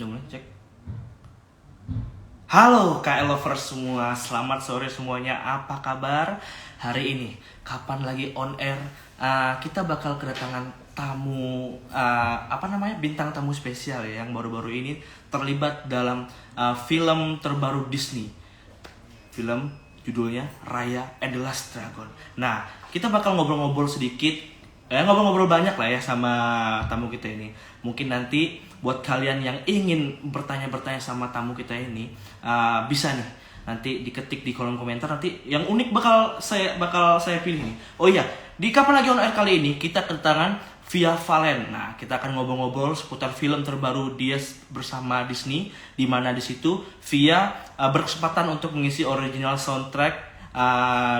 Coba cek. Halo KL lovers semua, selamat sore semuanya. Apa kabar hari ini? Kapan lagi on air? Kita bakal kedatangan tamu, bintang tamu spesial ya, yang baru-baru ini terlibat dalam film terbaru Disney. Film judulnya Raya and the Last Dragon. Nah, kita bakal ngobrol-ngobrol sedikit, ngobrol-ngobrol banyak lah ya sama tamu kita ini. Mungkin nanti buat kalian yang ingin bertanya-bertanya sama tamu kita ini, bisa nih nanti diketik di kolom komentar. Nanti yang unik bakal saya pilih nih. Oh iya, di kapan lagi on air kali ini kita kedatangan Via Valen. Nah, kita akan ngobrol-ngobrol seputar film terbaru dia bersama Disney, di mana di situ Via berkesempatan untuk mengisi original soundtrack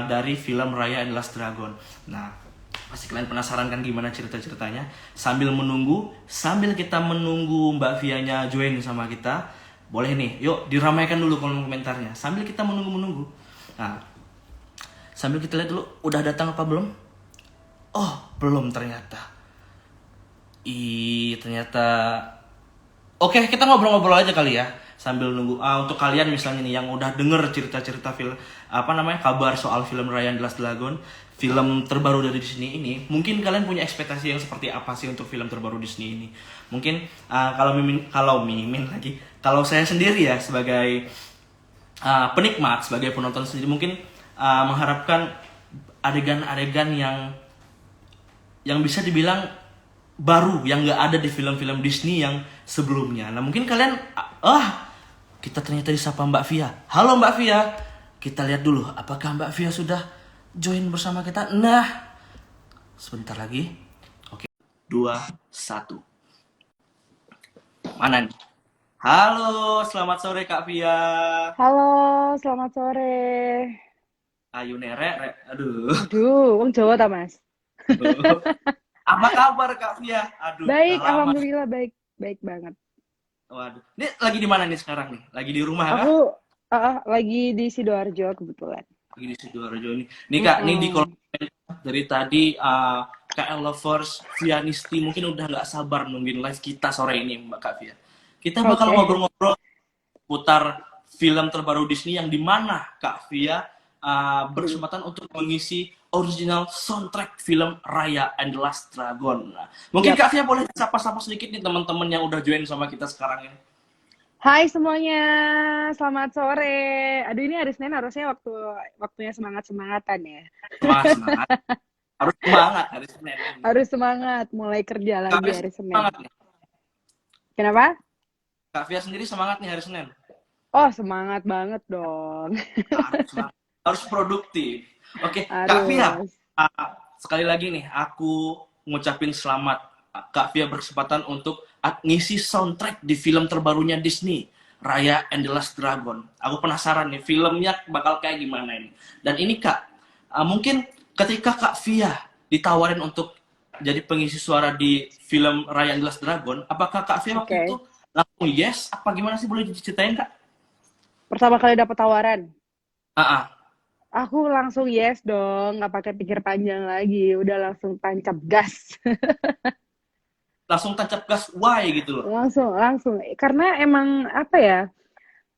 dari film Raya and the Last Dragon. Nah, pasti kalian penasaran kan gimana cerita-ceritanya. Sambil kita menunggu Mbak Vianya join sama kita, boleh nih, yuk diramaikan dulu kolom komentarnya. Sambil kita menunggu. Nah, sambil kita lihat dulu, udah datang apa belum? Oh, belum ternyata. Ternyata. Oke, kita ngobrol-ngobrol aja kali ya sambil nunggu. Untuk kalian misalnya nih yang udah denger cerita-cerita film kabar soal film Raya and the Last Dragon, film terbaru dari Disney ini, mungkin kalian punya ekspektasi yang seperti apa sih untuk film terbaru Disney ini? Mungkin kalau saya sendiri ya sebagai penikmat, sebagai penonton sendiri, mungkin mengharapkan adegan-adegan yang bisa dibilang baru, yang nggak ada di film-film Disney yang sebelumnya. Nah, mungkin kalian kita ternyata disapa Mbak Via. Halo Mbak Via, kita lihat dulu apakah Mbak Via sudah join bersama kita. Nah, sebentar lagi. Oke, 2, 1. Mana nih? Halo, selamat sore Kak Via. Halo, selamat sore. Ayu nerek, aduh. Aduh, wong Jawa ta, Mas? Apa kabar Kak Via? Aduh, udah Baik, lama. alhamdulillah baik. Baik banget. Waduh. Ini lagi di mana nih sekarang nih? Lagi di rumah kah? Aku lagi di Sidoarjo kebetulan. Lagi di Sidoarjo ini. Nih Kak, nih di kolom Mm-mm. komentar dari tadi KL Lovers, Vianisti mungkin udah nggak sabar nungguin live kita sore ini Mbak Kak Via. Kita bakal Oke. ngobrol-ngobrol putar film terbaru Disney yang dimana Kak Via Mm. berkesempatan untuk mengisi original soundtrack film Raya and the Last Dragon. Nah, mungkin Yap. Kak Via boleh sapa-sapa sedikit nih teman-teman yang udah join sama kita sekarang ini. Hai semuanya, selamat sore. Aduh, ini hari Senin harusnya waktunya semangat-semangatan ya. Semangat, semangat. Harus semangat hari Senin ini. Harus semangat, mulai kerja Kak lagi Via hari Senin. semangat nih. Kenapa? Kak Via sendiri semangat nih hari Senin. Oh, semangat banget dong. Harus semangat. Harus produktif. Oke, Kak Via, Harus. sekali lagi nih aku ngucapin selamat. Kak Via berkesempatan untuk ngisi soundtrack di film terbarunya Disney, Raya and the Last Dragon. Aku penasaran nih filmnya bakal kayak gimana ini. Dan ini Kak, mungkin ketika Kak Via ditawarin untuk jadi pengisi suara di film Raya and the Last Dragon, apakah Kak Via waktu itu Oke. langsung yes? Apa gimana sih, boleh diceritain Kak? Pertama kali dapat tawaran, Ah, ah. aku langsung yes dong, nggak pakai pikir panjang lagi, udah langsung tancap gas. Langsung tancap gas, why gitu loh. Langsung, langsung. Karena emang apa ya,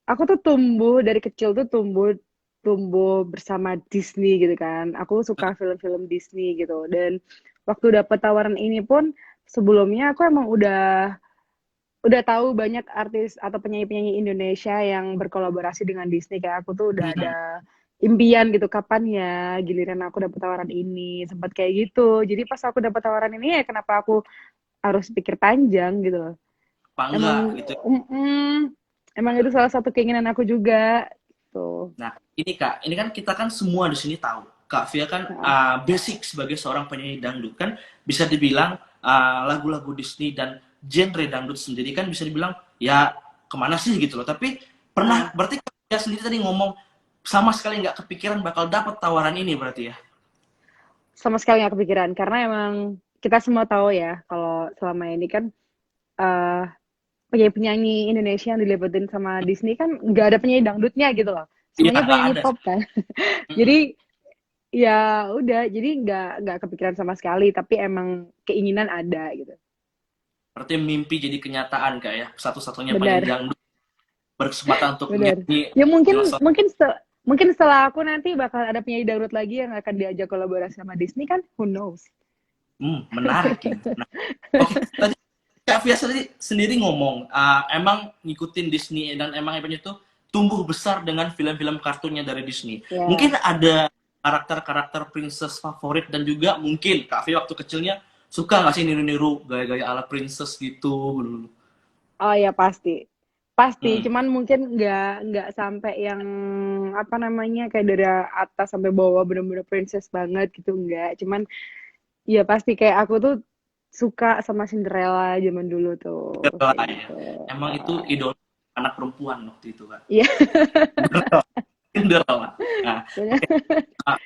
aku tuh tumbuh dari kecil tuh tumbuh tumbuh bersama Disney gitu kan. Aku suka film-film Disney gitu. Dan waktu dapet tawaran ini pun sebelumnya aku emang udah tahu banyak artis atau penyanyi-penyanyi Indonesia yang berkolaborasi dengan Disney. Kayak aku tuh udah Hmm, ada impian gitu, kapan ya giliran aku dapet tawaran ini, sempat kayak gitu. Jadi pas aku dapet tawaran ini ya kenapa aku harus pikir panjang gitu loh. apa enggak Emang gitu. emang itu salah satu keinginan aku juga tuh. Nah, ini Kak, ini kan kita kan semua di sini tahu. Kak Via kan Nah, basic sebagai seorang penyanyi dangdut kan bisa dibilang lagu-lagu Disney dan genre dangdut sendiri kan bisa dibilang ya kemana sih gitu loh. Tapi pernah nah, berarti Kak Via sendiri tadi ngomong sama sekali nggak kepikiran bakal dapat tawaran ini berarti ya? sama sekali nggak kepikiran karena emang kita semua tahu ya kalau selama ini kan eh penyanyi-penyanyi Indonesia yang dilepetin sama Disney kan nggak ada penyanyi dangdutnya gitu loh. Iya Semuanya nggak penyanyi ada sih. pop kan. Mm-mm. Jadi ya udah, jadi nggak kepikiran sama sekali, tapi emang keinginan ada gitu. Berarti mimpi jadi kenyataan Kak ya. Satu-satunya penyanyi Benar, dangdut berkesempatan untuk benar. nyanyi Ya di mungkin Los Angeles. mungkin mungkin setelah aku nanti bakal ada penyanyi dangdut lagi yang akan diajak kolaborasi sama Disney kan, who knows. Menarik ini. Nah, oke, tadi Kak Fia sendiri ngomong, emang ngikutin Disney dan emang Evan itu tumbuh besar dengan film-film kartunnya dari Disney. Ya. Mungkin ada karakter-karakter princess favorit dan juga mungkin Kak Fia waktu kecilnya suka nggak sih niru-niru gaya-gaya ala princess gitu dulu? Oh ya pasti. Pasti, Hmm. cuman mungkin nggak sampai yang apa namanya kayak dari atas sampai bawah bener-bener princess banget gitu nggak. Cuman ya pasti kayak aku tuh suka sama Cinderella zaman dulu tuh kayak Cinderella ya. gitu. Emang itu Ah, idola anak perempuan waktu itu kan. iya, Cinderella. Cinderella. Nah, bener. oke. Ah,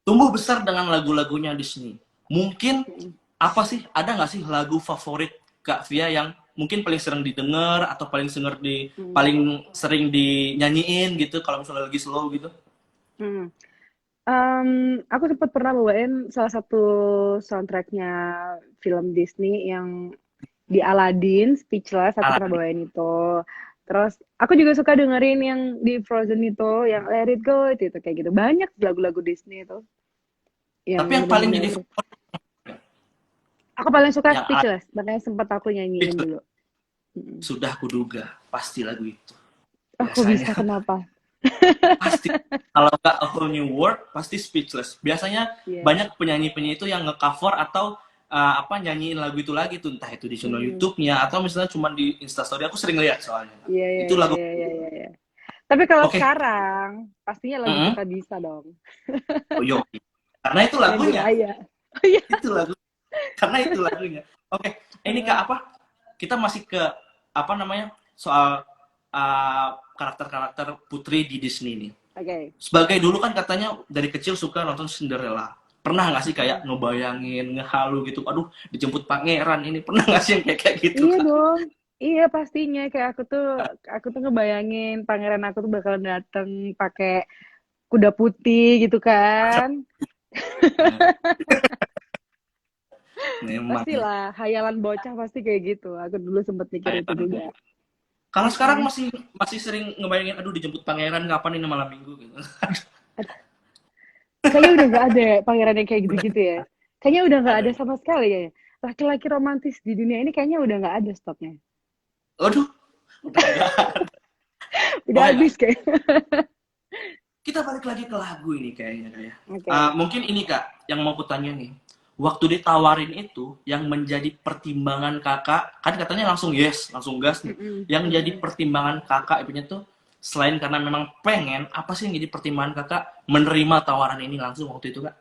tumbuh besar dengan lagu-lagunya Disney. Mungkin apa sih, ada nggak sih lagu favorit Kak Via yang mungkin paling sering didengar atau Hmm, paling sering dinyanyiin gitu kalau misalnya lagi slow gitu? hmm. Aku sempat pernah bawain salah satu soundtracknya film Disney yang di Aladdin, Speechless, aku pernah Alat. bawain itu. Terus aku juga suka dengerin yang di Frozen itu, yang Let It Go itu kayak gitu. Banyak lagu-lagu Disney itu yang Tapi yang paling jadi bener-bener. favorit Aku paling suka yang Alat Speechless, makanya sempat aku nyanyiin dulu. Mm-mm. sudah kuduga pasti lagu itu. Oh, kok Biasanya bisa kenapa? pasti kalau nggak A Whole New World pasti Speechless. Biasanya Iya. banyak penyanyi-penyanyi itu yang ngecover atau apa nyanyiin lagu itu lagi tuh entah itu di channel Mm-mm. YouTube-nya atau misalnya cuma di Instastory aku sering lihat soalnya. Iya, iya, Itu iya, lagu iya, iya, iya, iya. Tapi kalau oke. sekarang, pastinya lagu Mm-mm. Kita Bisa dong. Oh yo, karena itu Yang di lagunya, Raya. Oh iya. itu lagu, karena itu lagunya. Oke, ini Kak apa? Kita masih ke apa namanya soal karakter-karakter putri di Disney nih. Oke. Sebagai dulu kan katanya dari kecil suka nonton Cinderella. Pernah nggak sih kayak ngebayangin, ngehalu gitu, aduh dijemput pangeran ini, pernah nggak sih yang kayak gitu Iya Kak? dong. Iya pastinya kayak aku tuh ngebayangin pangeran aku tuh bakal dateng pakai kuda putih gitu kan. Nah, memang. Pastilah hayalan bocah pasti kayak gitu. Aku dulu sempet mikir itu juga. Kalau sekarang Mm-mm. masih masih sering ngebayangin, aduh dijemput pangeran kapan ini malam minggu gitu. Aduh, kayaknya udah nggak ada pangeran yang kayak Udah gitu-gitu ya. Kayaknya udah nggak ada ada ya. sama sekali ya. Laki-laki romantis di dunia ini kayaknya udah nggak ada stoknya. Aduh, udah enggak. Udah Oke Kak, habis kayak. kita balik lagi ke lagu ini kayaknya Kak ya. Oke. Mungkin ini Kak, yang mau kutanya nih. Waktu ditawarin itu, yang menjadi pertimbangan kakak, kan katanya langsung yes, langsung gas nih. Mm-mm. Yang jadi Mm-mm. pertimbangan kakak ibunya tuh, selain karena memang pengen, apa sih yang jadi pertimbangan kakak menerima tawaran ini langsung waktu itu Kak?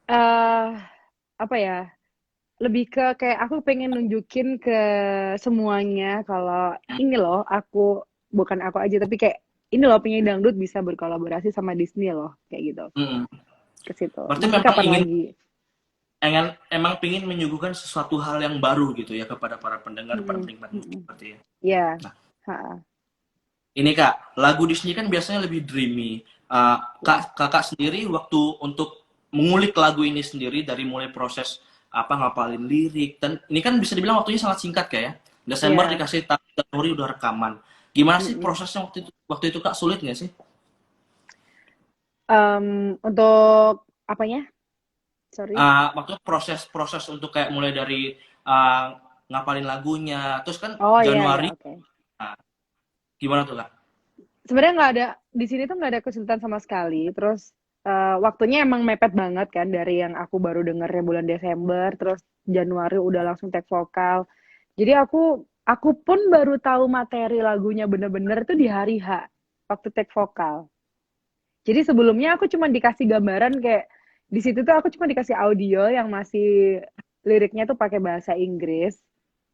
eh Apa ya? Lebih ke kayak aku pengen nunjukin ke semuanya kalau ini loh aku bukan aku aja tapi kayak ini loh penyanyi dangdut bisa berkolaborasi sama Disney loh kayak gitu Mm-mm. ke situ. Berarti Maksudnya memang kapan ingin lagi? emang pingin menyuguhkan sesuatu hal yang baru gitu ya kepada para pendengar, para Mm-mm. penikmat musik Mm-mm. seperti ya. Ya, Nah, ha, ini Kak, lagu Disney kan biasanya lebih dreamy. ya, Kakak sendiri waktu untuk mengulik lagu ini sendiri dari mulai proses apa ngapalin lirik dan ini kan bisa dibilang waktunya sangat singkat Kak ya. Desember ya. dikasih tahu, Januari udah rekaman. Gimana sih Mm-mm. prosesnya waktu itu Kak, sulit nggak sih? Untuk apanya? Sorry. Maksudnya proses-proses untuk kayak mulai dari uh, ngapalin lagunya, terus kan Oh iya ya, Januari, oke. nah, gimana tuh Kak? Sebenarnya nggak ada di sini tuh nggak ada kesulitan sama sekali. Terus waktunya emang mepet banget kan dari yang aku baru dengernya bulan Desember, terus Januari udah langsung tag vokal. Jadi aku pun baru tahu materi lagunya bener-bener tuh di hari H waktu tag vokal. Jadi sebelumnya aku cuma dikasih gambaran kayak di situ tuh aku cuma dikasih audio yang masih liriknya tuh pakai bahasa Inggris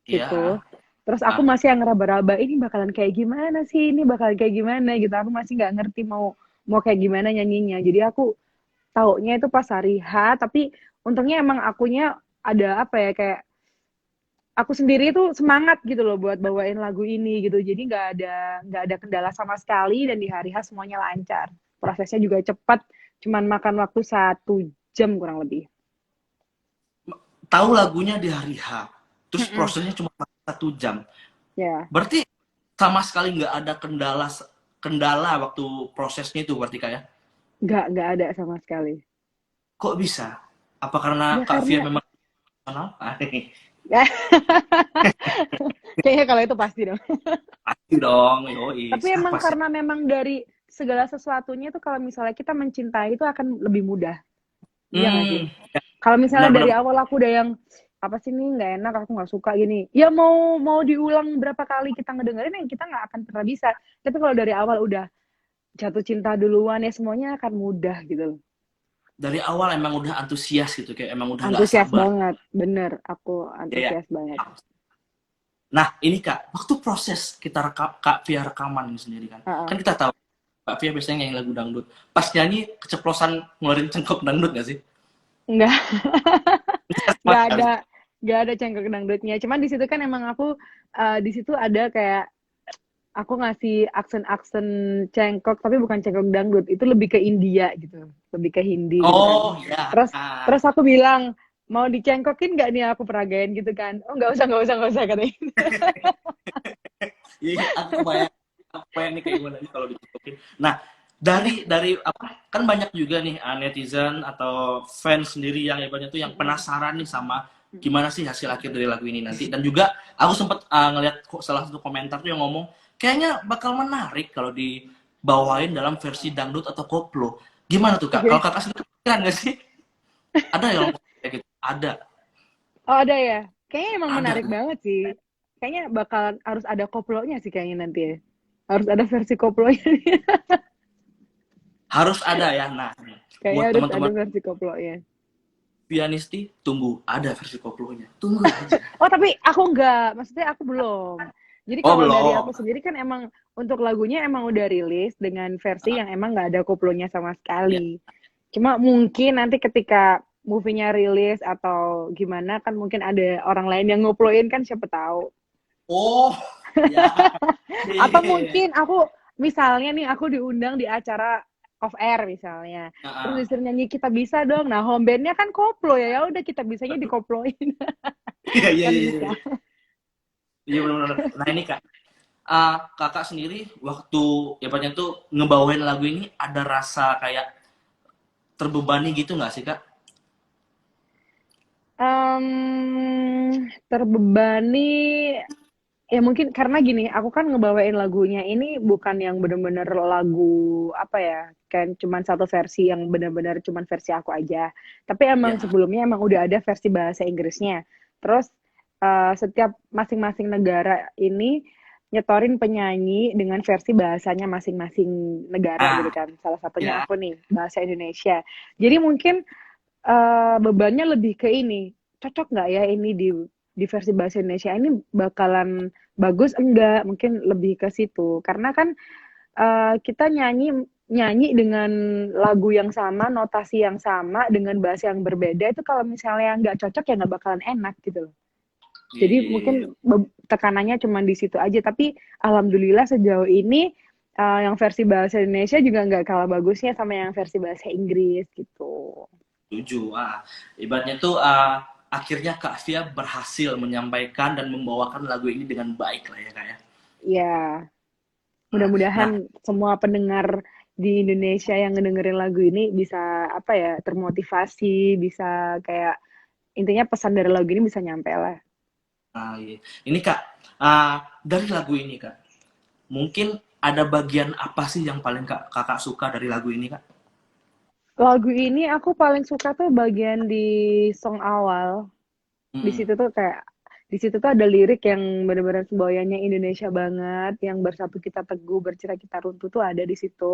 gitu. Iya. Terus aku Ah, masih yang ngeraba-raba ini bakalan kayak gimana sih, ini bakalan kayak gimana gitu. Aku masih nggak ngerti mau mau kayak gimana nyanyinya. Jadi aku taunya itu pas hari H, tapi untungnya emang akunya ada apa ya kayak aku sendiri tuh semangat gitu loh buat bawain lagu ini gitu. Jadi nggak ada kendala sama sekali dan di hari H semuanya lancar. Prosesnya juga cepat, cuman makan waktu 1 jam kurang lebih. tahu lagunya di hari H. terus Mm-mm. prosesnya cuma 1 jam. Ya, Berarti sama sekali nggak ada kendala kendala waktu prosesnya itu berarti Kak ya? nggak ada sama sekali. Kok bisa? Apa karena Ya Kak Via karena memang kenal? kayaknya kalau itu pasti dong. Pasti dong, yoi. Tapi emang Siapa sih? karena memang dari segala sesuatunya tuh kalau misalnya kita mencintai itu akan lebih mudah. Iya nggak sih? Hmm, ya, Kalau misalnya benar-benar. dari awal aku udah yang apa sih nih nggak enak, aku nggak suka gini. Ya mau diulang berapa kali kita ngedengerin yang kita nggak akan pernah bisa. Tapi kalau dari awal udah jatuh cinta duluan ya semuanya akan mudah gitu loh. Dari awal emang udah antusias gitu, kayak emang udah nggak Antusias sabar. banget, bener. Aku Ya, ya. antusias banget. Nah, ini Kak, waktu proses kita Kak Via rekaman ini sendiri kan. Heeh. Kan kita tahu Kak Via biasanya nyanyi lagu dangdut. Pas nyanyi keceplosan ngeluarin cengkok dangdut nggak sih? Nggak, Sama nggak sekali. ada, nggak ada cengkok dangdutnya. Cuman di situ kan emang aku di situ ada kayak aku ngasih aksen-aksen cengkok, tapi bukan cengkok dangdut. Itu lebih ke India gitu, lebih ke Hindi gitu kan. Oh, ya. Terus terus aku bilang mau dicengkokin nggak nih aku peragain gitu kan? Oh nggak usah katanya. Iya, aku kebayang nih kayak gimana nih kalau dicekokin. Nah, dari apa? Kan banyak juga nih netizen atau fans sendiri yang ibaratnya tuh yang penasaran nih sama gimana sih hasil akhir dari lagu ini nanti. Dan juga aku sempat ngeliat salah satu komentar tuh yang ngomong kayaknya bakal menarik kalau dibawain dalam versi dangdut atau koplo. Gimana tuh Kak? Kalau Oke. Kakak sendiri kan nggak sih? Ada yang kayak gitu? Ada, Oh ada ya. Kayaknya emang ada. menarik banget sih. Kayaknya bakalan harus ada koplonya sih kayaknya nanti ya. Harus ada versi koplonya. Harus ada ya. Nah, Kayaknya buat harus ada teman-teman versi koplonya. pianisti, tunggu ada versi koplonya. Tunggu aja. Oh tapi aku enggak, maksudnya aku belum. Jadi Oh, kalau dari belum. aku sendiri kan emang untuk lagunya emang udah rilis dengan versi yang emang nggak ada koplonya sama Ya. sekali. Cuma mungkin nanti ketika movie-nya rilis atau gimana kan mungkin ada orang lain yang ngoploin kan siapa tahu. Oh, ya. Atau Iya. mungkin aku misalnya nih aku diundang di acara off air misalnya. Terus Heeh. disuruh nyanyi kita bisa dong. Nah, home band-nya kan koplo ya. Ya udah kita bisanya dikoploin Iya, iya, kan iya, bisa. iya. Iya, benar-benar. Nah, ini Kak, Kakak sendiri waktu ya banyak tuh ngebawain lagu ini ada rasa kayak terbebani gitu nggak sih, Kak? Terbebani ya mungkin karena gini, aku kan ngebawain lagunya ini bukan yang bener-bener lagu apa ya, kan cuman satu versi yang bener-bener cuman versi aku aja. Tapi emang Ya. sebelumnya emang udah ada versi bahasa Inggrisnya. Terus setiap masing-masing negara ini nyetorin penyanyi dengan versi bahasanya masing-masing negara gitu Ah, kan. Salah satunya ya. aku nih, bahasa Indonesia. Jadi mungkin bebannya lebih ke ini, cocok nggak ya ini di versi bahasa Indonesia ini bakalan bagus enggak? Mungkin lebih ke situ. Karena kan kita nyanyi nyanyi dengan lagu yang sama, notasi yang sama, dengan bahasa yang berbeda itu kalau misalnya nggak cocok ya nggak bakalan enak gitu loh. Iya, Jadi iya, iya. mungkin tekanannya cuma di situ aja. Tapi alhamdulillah sejauh ini yang versi bahasa Indonesia juga nggak kalah bagusnya sama yang versi bahasa Inggris gitu. Setuju. Ibaratnya tuh akhirnya Kak Fia berhasil menyampaikan dan membawakan lagu ini dengan baik lah ya, Kak ya. Ya, Nah, mudah-mudahan semua pendengar di Indonesia yang ngedengerin lagu ini bisa apa ya termotivasi, bisa kayak intinya pesan dari lagu ini bisa nyampe lah. iya. Ini Kak, dari lagu ini Kak, mungkin ada bagian apa sih yang paling Kakak suka dari lagu ini Kak? Lagu ini aku paling suka tuh bagian di song awal. Di Mm-mm. situ tuh kayak di situ tuh ada lirik yang benar-benar semboyannya Indonesia banget, yang bersatu kita teguh, bercerai kita runtuh tuh ada di situ.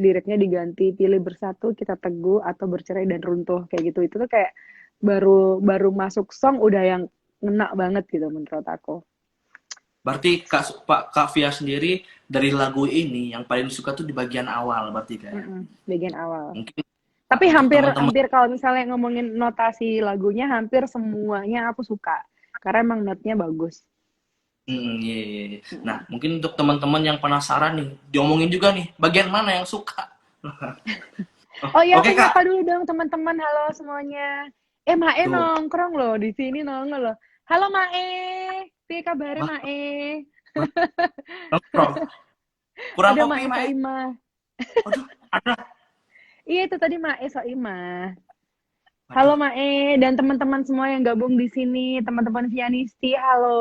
Liriknya diganti pilih bersatu kita teguh atau bercerai dan runtuh kayak gitu. Itu tuh kayak baru baru masuk song udah yang ngena banget gitu menurut aku. Berarti Kak Fia sendiri dari lagu ini yang paling suka tuh di bagian awal berarti Kak ya? Bagian awal. Mungkin Tapi untuk hampir teman-teman. hampir kalau misalnya ngomongin notasi lagunya hampir semuanya aku suka. Karena emang notnya bagus. Iya, iya, iya. Nah, mungkin untuk teman-teman yang penasaran nih, diomongin juga nih, bagian mana yang suka? Oh, Oh iya, oke aku Kak. nyapa dulu dong teman-teman. Halo semuanya. MHE Tuh. nongkrong loh di sini nongol loh. Halo Mae, piye kabare Wah, Mae? nongkrong. Kurang Ada kopi, Mae Mae. Soimah. Waduh, ada. Iya itu tadi Mae Soimah. Halo Waduh. Mae dan teman-teman semua yang gabung di sini, teman-teman Vianisti, halo.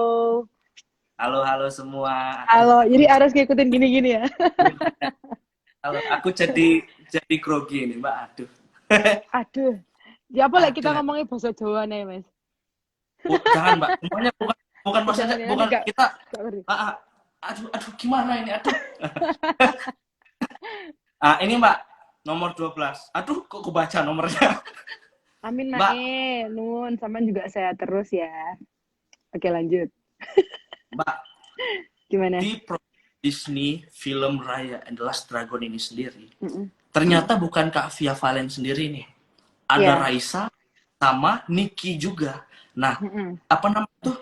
Halo, halo semua. Aduh, Halo, aku jadi harus ngikutin gini-gini ya. halo, aku jadi grogi nih, Mbak. Aduh. Aduh, ya apa lah kita Aduh. ngomongin bahasa Jawa nih Mas. Oh, jangan, Mbak. Semuanya bukan bukan Oh, bahasa jangan ya, bukan gak, kita. gak ngerti. Aduh, aduh, gimana ini? Aduh. Ini Mbak, nomor 12. Aduh, kok kebaca nomornya. Amin Mbak, Mae, Nun, sama juga sehat terus ya. Oke lanjut, Mbak, gimana? di Disney film Raya and the Last Dragon ini sendiri, Mm-mm. ternyata bukan Kak Via Valen sendiri nih. Ada Ya, Raisa sama Niki juga. Nah, mm-mm. apa namanya tuh?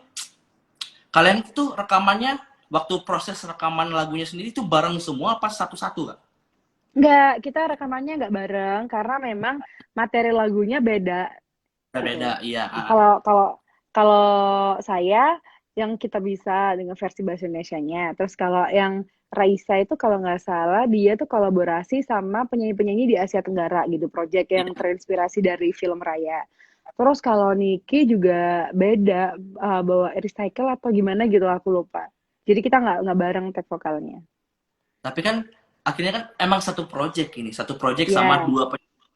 Kalian tuh rekamannya waktu proses rekaman lagunya sendiri tuh bareng semua apa satu-satu, Kak? Nggak, kita rekamannya nggak bareng karena memang materi lagunya beda gitu. Beda, iya. Kalau kalau kalau saya yang kita bisa dengan versi bahasa Indonesianya. Terus kalau yang Raisa itu kalau nggak salah dia tuh kolaborasi sama penyanyi-penyanyi di Asia Tenggara gitu, project yang Iya. terinspirasi dari film Raya. Terus kalau Niki juga beda, bawa recycle atau gimana gitu aku lupa. Jadi kita nggak bareng tag vokalnya. Tapi kan akhirnya kan emang satu project ini, satu project sama Ya, dua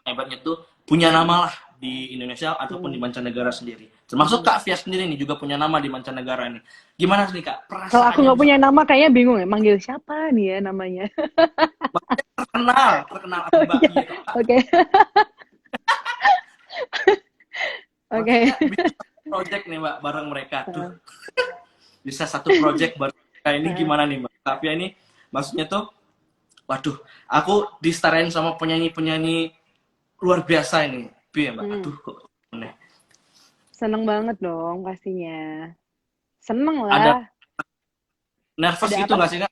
hebatnya tuh punya nama lah di Indonesia ataupun di mm, mancanegara sendiri. Termasuk mm. Kak Via sendiri nih juga punya nama di mancanegara nih. Gimana sih Kak Kalau aku perasaannya nggak bisa punya nama kayaknya bingung ya, manggil siapa nih ya namanya. terkenal aku Oh Mbak iya, Pia tuh. oke, oke. Maksudnya bisa satu project nih Mbak bareng mereka tuh. Bisa satu project bareng mereka ini gimana nih Mbak? Kak Via ini maksudnya tuh waduh, aku diserain sama penyanyi-penyanyi luar biasa ini. Pia Mbak, Hmm, aduh kok aneh. seneng banget dong pastinya. Seneng Ada lah. nervous Ada gitu apa? nggak sih Kak?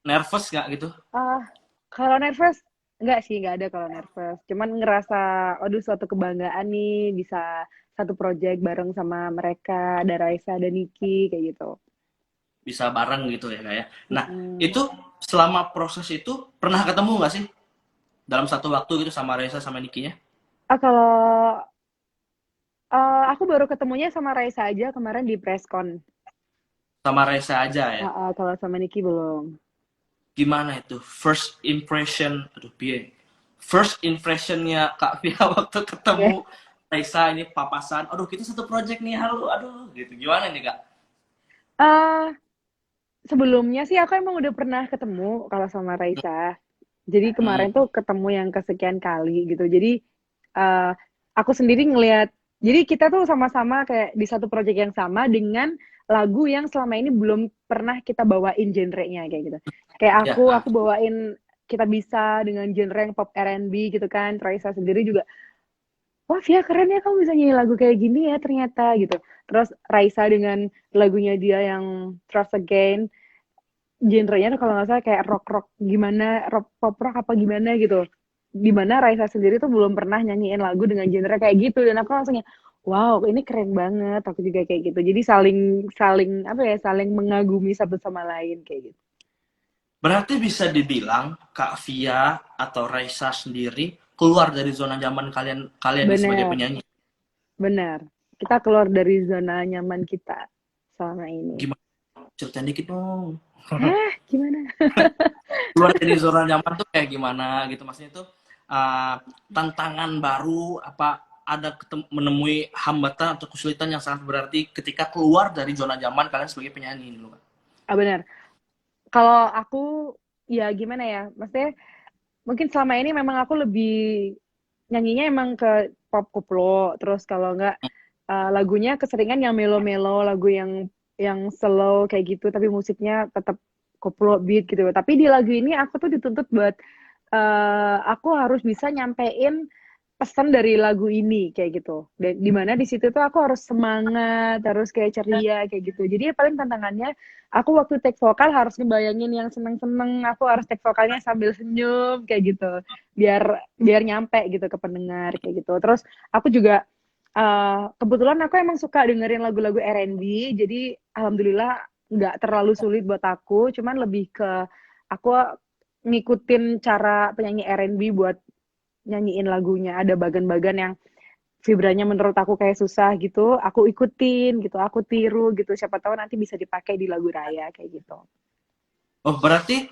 Nervous nggak gitu? Ah, kalau nervous enggak sih, nggak ada kalau nervous. Cuman ngerasa, aduh suatu kebanggaan nih bisa satu project bareng sama mereka, ada Raisa, ada Niki kayak gitu. Bisa bareng gitu ya Kak ya. Nah, Mm-mm. itu selama proses itu pernah ketemu nggak sih dalam satu waktu gitu sama Reza sama Nikinya? Kalau aku baru ketemunya sama Raisa aja kemarin di presscon. Sama Reza aja ya. Kalau sama Niki belum. Gimana itu first impression? Aduh, piye? First impressionnya Kak Via waktu ketemu Ya. Reza ini papasan. Aduh, kita satu project nih. Halo, aduh, gitu. Gimana nih Kak? Eh, Sebelumnya sih aku emang udah pernah ketemu kalau sama Raisa. Jadi kemarin Hmm, tuh ketemu yang kesekian kali gitu. Jadi eh aku sendiri ngelihat, jadi kita tuh sama-sama kayak di satu project yang sama dengan lagu yang selama ini belum pernah kita bawain genrenya kayak gitu. Kayak ya. aku bawain kita bisa dengan genre yang pop R&B gitu kan. Raisa sendiri juga, wah Via keren ya kamu bisa nyanyi lagu kayak gini ya ternyata gitu. Terus Raisa dengan lagunya dia yang Trust Again, genrenya tuh kalau nggak salah kayak rock rock gimana, rock pop rock apa gimana gitu. Dimana Raisa sendiri tuh belum pernah nyanyiin lagu dengan genre kayak gitu dan aku langsungnya wow ini keren banget, aku juga kayak gitu. Jadi saling saling apa ya, saling mengagumi satu sama lain kayak gitu. Berarti bisa dibilang Kak Via atau Raisa sendiri keluar dari zona nyaman kalian kalian nih sebagai Benar, penyanyi. benar, kita keluar dari zona nyaman kita selama ini. Gimana? Ceritain dikit dong. Hah, gimana? Keluar dari zona nyaman tuh kayak gimana gitu maksudnya tuh uh, tantangan baru apa ada menemui hambatan atau kesulitan yang sangat berarti ketika keluar dari zona nyaman kalian sebagai penyanyi ini loh Kak. Benar, kalau aku ya gimana ya, maksudnya mungkin selama ini memang aku lebih nyanyinya emang ke pop koplo, terus kalau nggak lagunya keseringan yang melo-melo, lagu yang slow kayak gitu, tapi musiknya tetap koplo beat gitu. Tapi di lagu ini aku tuh dituntut buat aku harus bisa nyampein pesan dari lagu ini kayak gitu. Dan dimana di situ tuh aku harus semangat, harus kayak ceria kayak gitu. Jadi paling tantangannya aku waktu take vokal harus ngebayangin yang seneng-seneng, aku harus take vokalnya sambil senyum kayak gitu. Biar biar nyampe gitu ke pendengar kayak gitu. Terus aku juga Kebetulan aku emang suka dengerin lagu-lagu R&B, jadi alhamdulillah nggak terlalu sulit buat aku, cuman lebih ke aku ngikutin cara penyanyi R&B buat nyanyiin lagunya. Ada bagan-bagan yang vibranya menurut aku kayak susah gitu, aku ikutin gitu, aku tiru gitu. Siapa tahu nanti bisa dipakai di lagu raya kayak gitu. Oh, berarti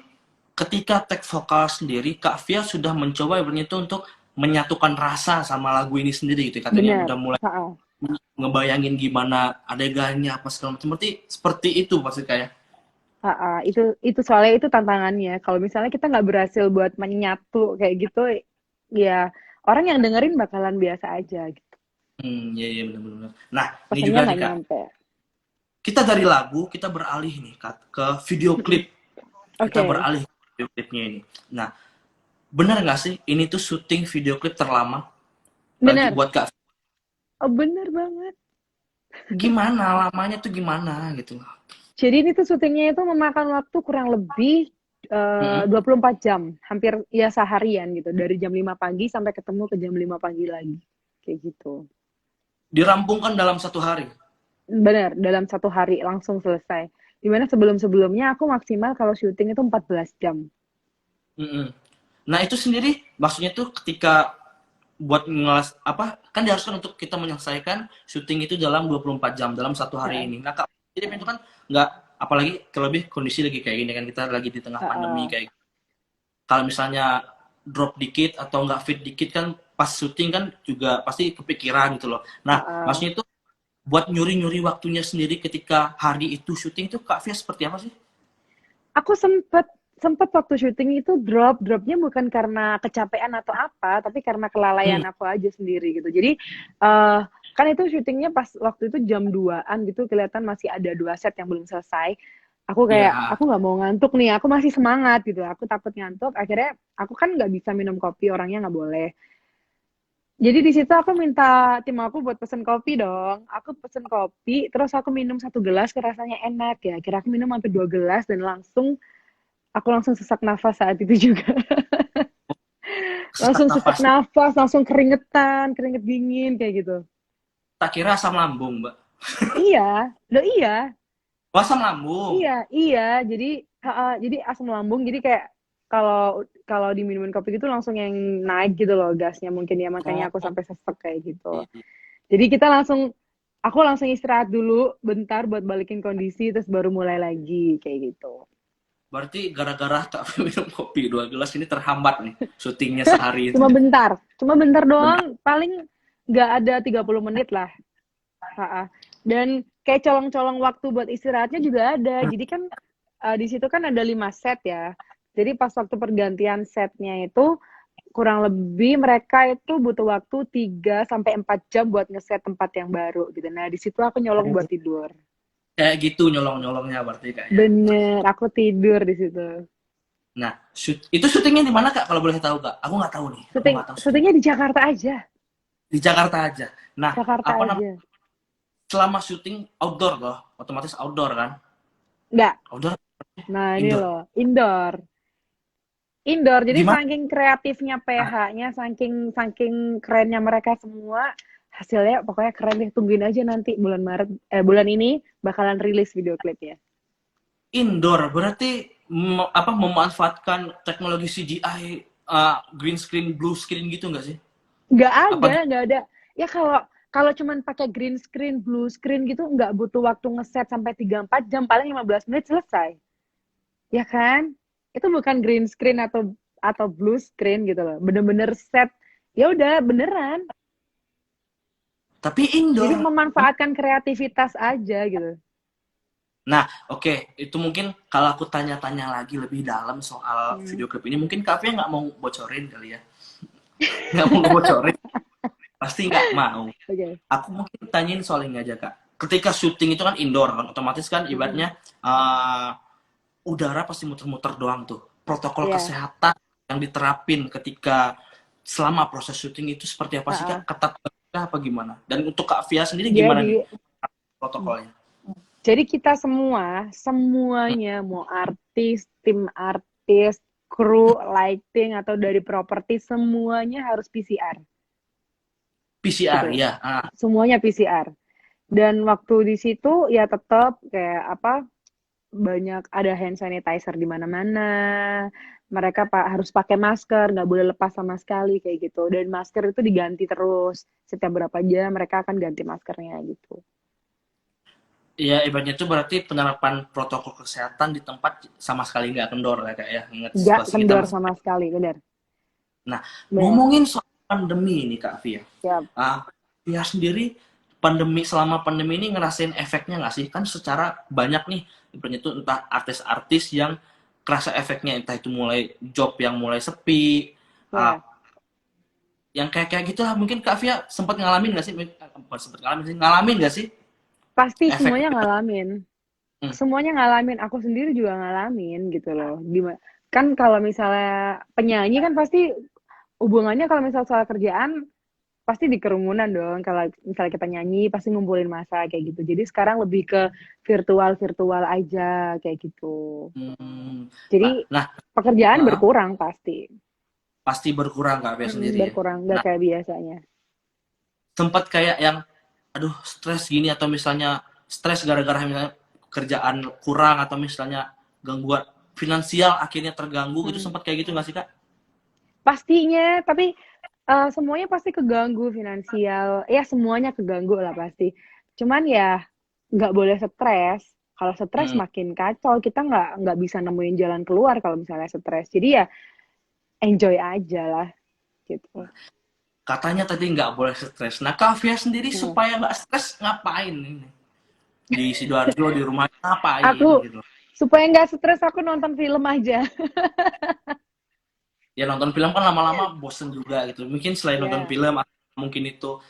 ketika tag vokal sendiri, Kak Via sudah mencoba ibaratnya itu untuk menyatukan rasa sama lagu ini sendiri gitu ya. Katanya Bener. udah mulai Ha-ha. ngebayangin gimana adegannya apa segala macam. Berarti seperti itu pasti kayak. Ha-ha. Itu soalnya itu tantangannya. Kalau misalnya kita nggak berhasil buat menyatu kayak gitu, ya orang yang dengerin bakalan biasa aja gitu. Iya iya benar-benar. Nah, ini Pesannya juga nih nggak Kak. nyampe. Kita dari lagu kita beralih nih Kak, ke video Mm-mm. klip. Kita Oke. beralih ke video klipnya ini. Nah, benar nggak sih ini tuh syuting video klip terlama bagi Bener. buat Kak? Oh, bener banget. Gimana lamanya tuh gimana gitu loh. Jadi ini tuh syutingnya itu memakan waktu kurang lebih Mm-mm. 24 jam, hampir ya seharian gitu. Dari jam 5 pagi sampai ketemu ke jam 5 pagi lagi. Kayak gitu. Dirampungkan dalam satu hari. Bener, dalam satu hari langsung selesai. Dimana sebelum-sebelumnya aku maksimal kalau syuting itu 14 jam. Mm-mm. Nah itu sendiri maksudnya tuh ketika buat ngelas apa kan diharuskan untuk kita menyelesaikan syuting itu dalam 24 jam dalam satu hari Heeh, ini. Nah Kak, jadi itu kan nggak apalagi terlebih kondisi lagi kayak gini kan kita lagi di tengah pandemi heeh, kayak kalau misalnya drop dikit atau nggak fit dikit kan pas syuting kan juga pasti kepikiran gitu loh. Nah heeh. maksudnya itu buat nyuri-nyuri waktunya sendiri ketika hari itu syuting itu Kak Fia seperti apa sih? Aku sempet sempet waktu syuting itu dropnya bukan karena kecapean atau apa, tapi karena kelalaian Hmm, aku aja sendiri gitu. Jadi kan itu syutingnya pas waktu itu jam 2-an gitu, kelihatan masih ada 2 set yang belum selesai. Aku kayak ya. aku nggak mau ngantuk nih, aku masih semangat gitu. Aku takut ngantuk. Akhirnya aku kan nggak bisa minum kopi, orangnya nggak boleh. Jadi di situ aku minta tim aku buat pesen kopi dong. Aku pesen kopi, terus aku minum 1 gelas, rasanya enak ya. Kira aku minum sampai 2 gelas dan aku langsung sesak nafas saat itu juga. Sesak Langsung sesak nafas. nafas, langsung keringetan, keringet dingin kayak gitu. Tak kira asam lambung, Mbak. Iya, lo iya, Oh, asam lambung. iya, iya. Jadi asam lambung. Jadi kayak kalau kalau diminumin kopi gitu langsung yang naik gitu loh gasnya mungkin ya makanya Oh, aku sampai sesek kayak gitu. iya, iya. Jadi aku langsung istirahat dulu bentar buat balikin kondisi terus baru mulai lagi kayak gitu. Berarti gara-gara tak minum kopi 2 gelas ini terhambat nih syutingnya sehari itu. Cuma bentar Benar. doang, paling nggak ada 30 menit lah. Ha-ha. Dan kayak colong-colong waktu buat istirahatnya juga ada. Jadi kan di situ kan ada 5 set ya. Jadi pas waktu pergantian setnya itu kurang lebih mereka itu butuh waktu 3 sampai 4 jam buat ngeset tempat yang baru gitu. Nah, di situ aku nyolong buat tidur. Kayak gitu nyolong-nyolongnya berarti Kak ya. Bener, aku tidur di situ. Nah, itu syutingnya di mana Kak kalau boleh tahu Kak? Aku nggak tahu nih. Aku Syuting nggak tahu syuting syutingnya di Jakarta aja. di Jakarta aja. Nah, Jakarta apa namanya? aja. Selama syuting outdoor loh, otomatis outdoor kan? Enggak. Outdoor, Nah, ini indoor. loh, indoor. Indoor. Jadi Gimana? saking kreatifnya PH-nya, saking saking kerennya mereka semua, hasilnya pokoknya keren deh. Tungguin aja nanti bulan ini bakalan rilis video klipnya. Indoor berarti apa memanfaatkan teknologi CGI, green screen, blue screen gitu nggak sih? Apa Nggak ada. Ya kalau kalau cuman pakai green screen, blue screen gitu nggak butuh waktu ngeset sampai 3-4 jam, paling 15 menit selesai. Ya kan? Itu bukan green screen atau blue screen gitu loh. Bener-bener set. Ya udah beneran. tapi Jadi indoor. memanfaatkan kreativitas aja gitu. Nah, oke, itu mungkin kalau aku tanya-tanya lagi lebih dalam soal Hmm. video klip ini, mungkin Kavia nggak mau bocorin kali ya, nggak mau ngebocorin, pasti nggak mau. Oke. Okay. Aku mungkin tanyain soal ini aja Kak. Ketika syuting itu kan indoor kan, otomatis kan Mm-mm. ibaratnya udara pasti muter-muter doang tuh. Protokol Iya. kesehatan yang diterapin ketika selama proses syuting itu seperti apa sih Uh-uh. Kak? Ketat apa gimana? Dan untuk Kak Via sendiri gimana nih Jadi protokolnya? jadi kita semuanya mau artis, tim artis, kru, lighting atau dari properti semuanya harus PCR. PCR gitu. ya. Ah, Semuanya PCR. Dan waktu di situ ya tetap kayak apa, banyak ada hand sanitizer di mana-mana. Mereka harus pakai masker, nggak boleh lepas sama sekali kayak gitu. Dan masker itu diganti terus. Setiap berapa jam mereka akan ganti maskernya gitu. iya, ibaratnya itu berarti penerapan protokol kesehatan di tempat sama sekali nggak kendor ya kak ya. Ingat Nggak situasi kita kendor masih. sama sekali, benar. Nah, Benar. ngomongin soal pandemi ini kak Via. Siap. Via sendiri selama pandemi ini ngerasain efeknya nggak sih? Kan secara banyak nih, ibaratnya itu entah artis-artis yang kerasa efeknya, entah itu mulai job yang mulai sepi, uh, Ya. yang kayak kayak gitulah. Mungkin kak Via sempat ngalamin nggak sih? Bukan sempat ngalamin sih, ngalamin nggak sih Pasti efek? semuanya ngalamin. Hmm. Semuanya ngalamin. Aku sendiri juga ngalamin gitu loh. Kan kalau misalnya penyanyi kan pasti hubungannya kalau misal soal kerjaan pasti di kerumunan dong. Kalau misalnya kita nyanyi pasti ngumpulin masa kayak gitu. Jadi sekarang lebih ke virtual aja kayak gitu. Hmm. Jadi Nah, pekerjaan uh, berkurang pasti. pasti berkurang kak Via sendiri ya. Berkurang nggak Nah, kayak biasanya. sempat kayak yang aduh stres gini atau misalnya stres gara-gara misalnya kerjaan kurang atau misalnya gangguan finansial akhirnya terganggu gitu Hmm. sempat kayak gitu nggak sih kak? Pastinya, tapi semuanya pasti keganggu finansial. Ya semuanya keganggu lah pasti. Cuman ya nggak boleh stres. Kalau stres Hmm. makin kacau. Kita nggak bisa nemuin jalan keluar kalau misalnya stres. Jadi ya enjoy aja lah gitu. Katanya tadi nggak boleh stres. Nah Kavia sendiri Hmm. supaya nggak stres ngapain ini? Di Sidoarjo di rumah ngapain Aku gitu? supaya nggak stres aku nonton film aja. Ya nonton film kan lama-lama bosen juga gitu. Mungkin selain nonton Ya. film mungkin itu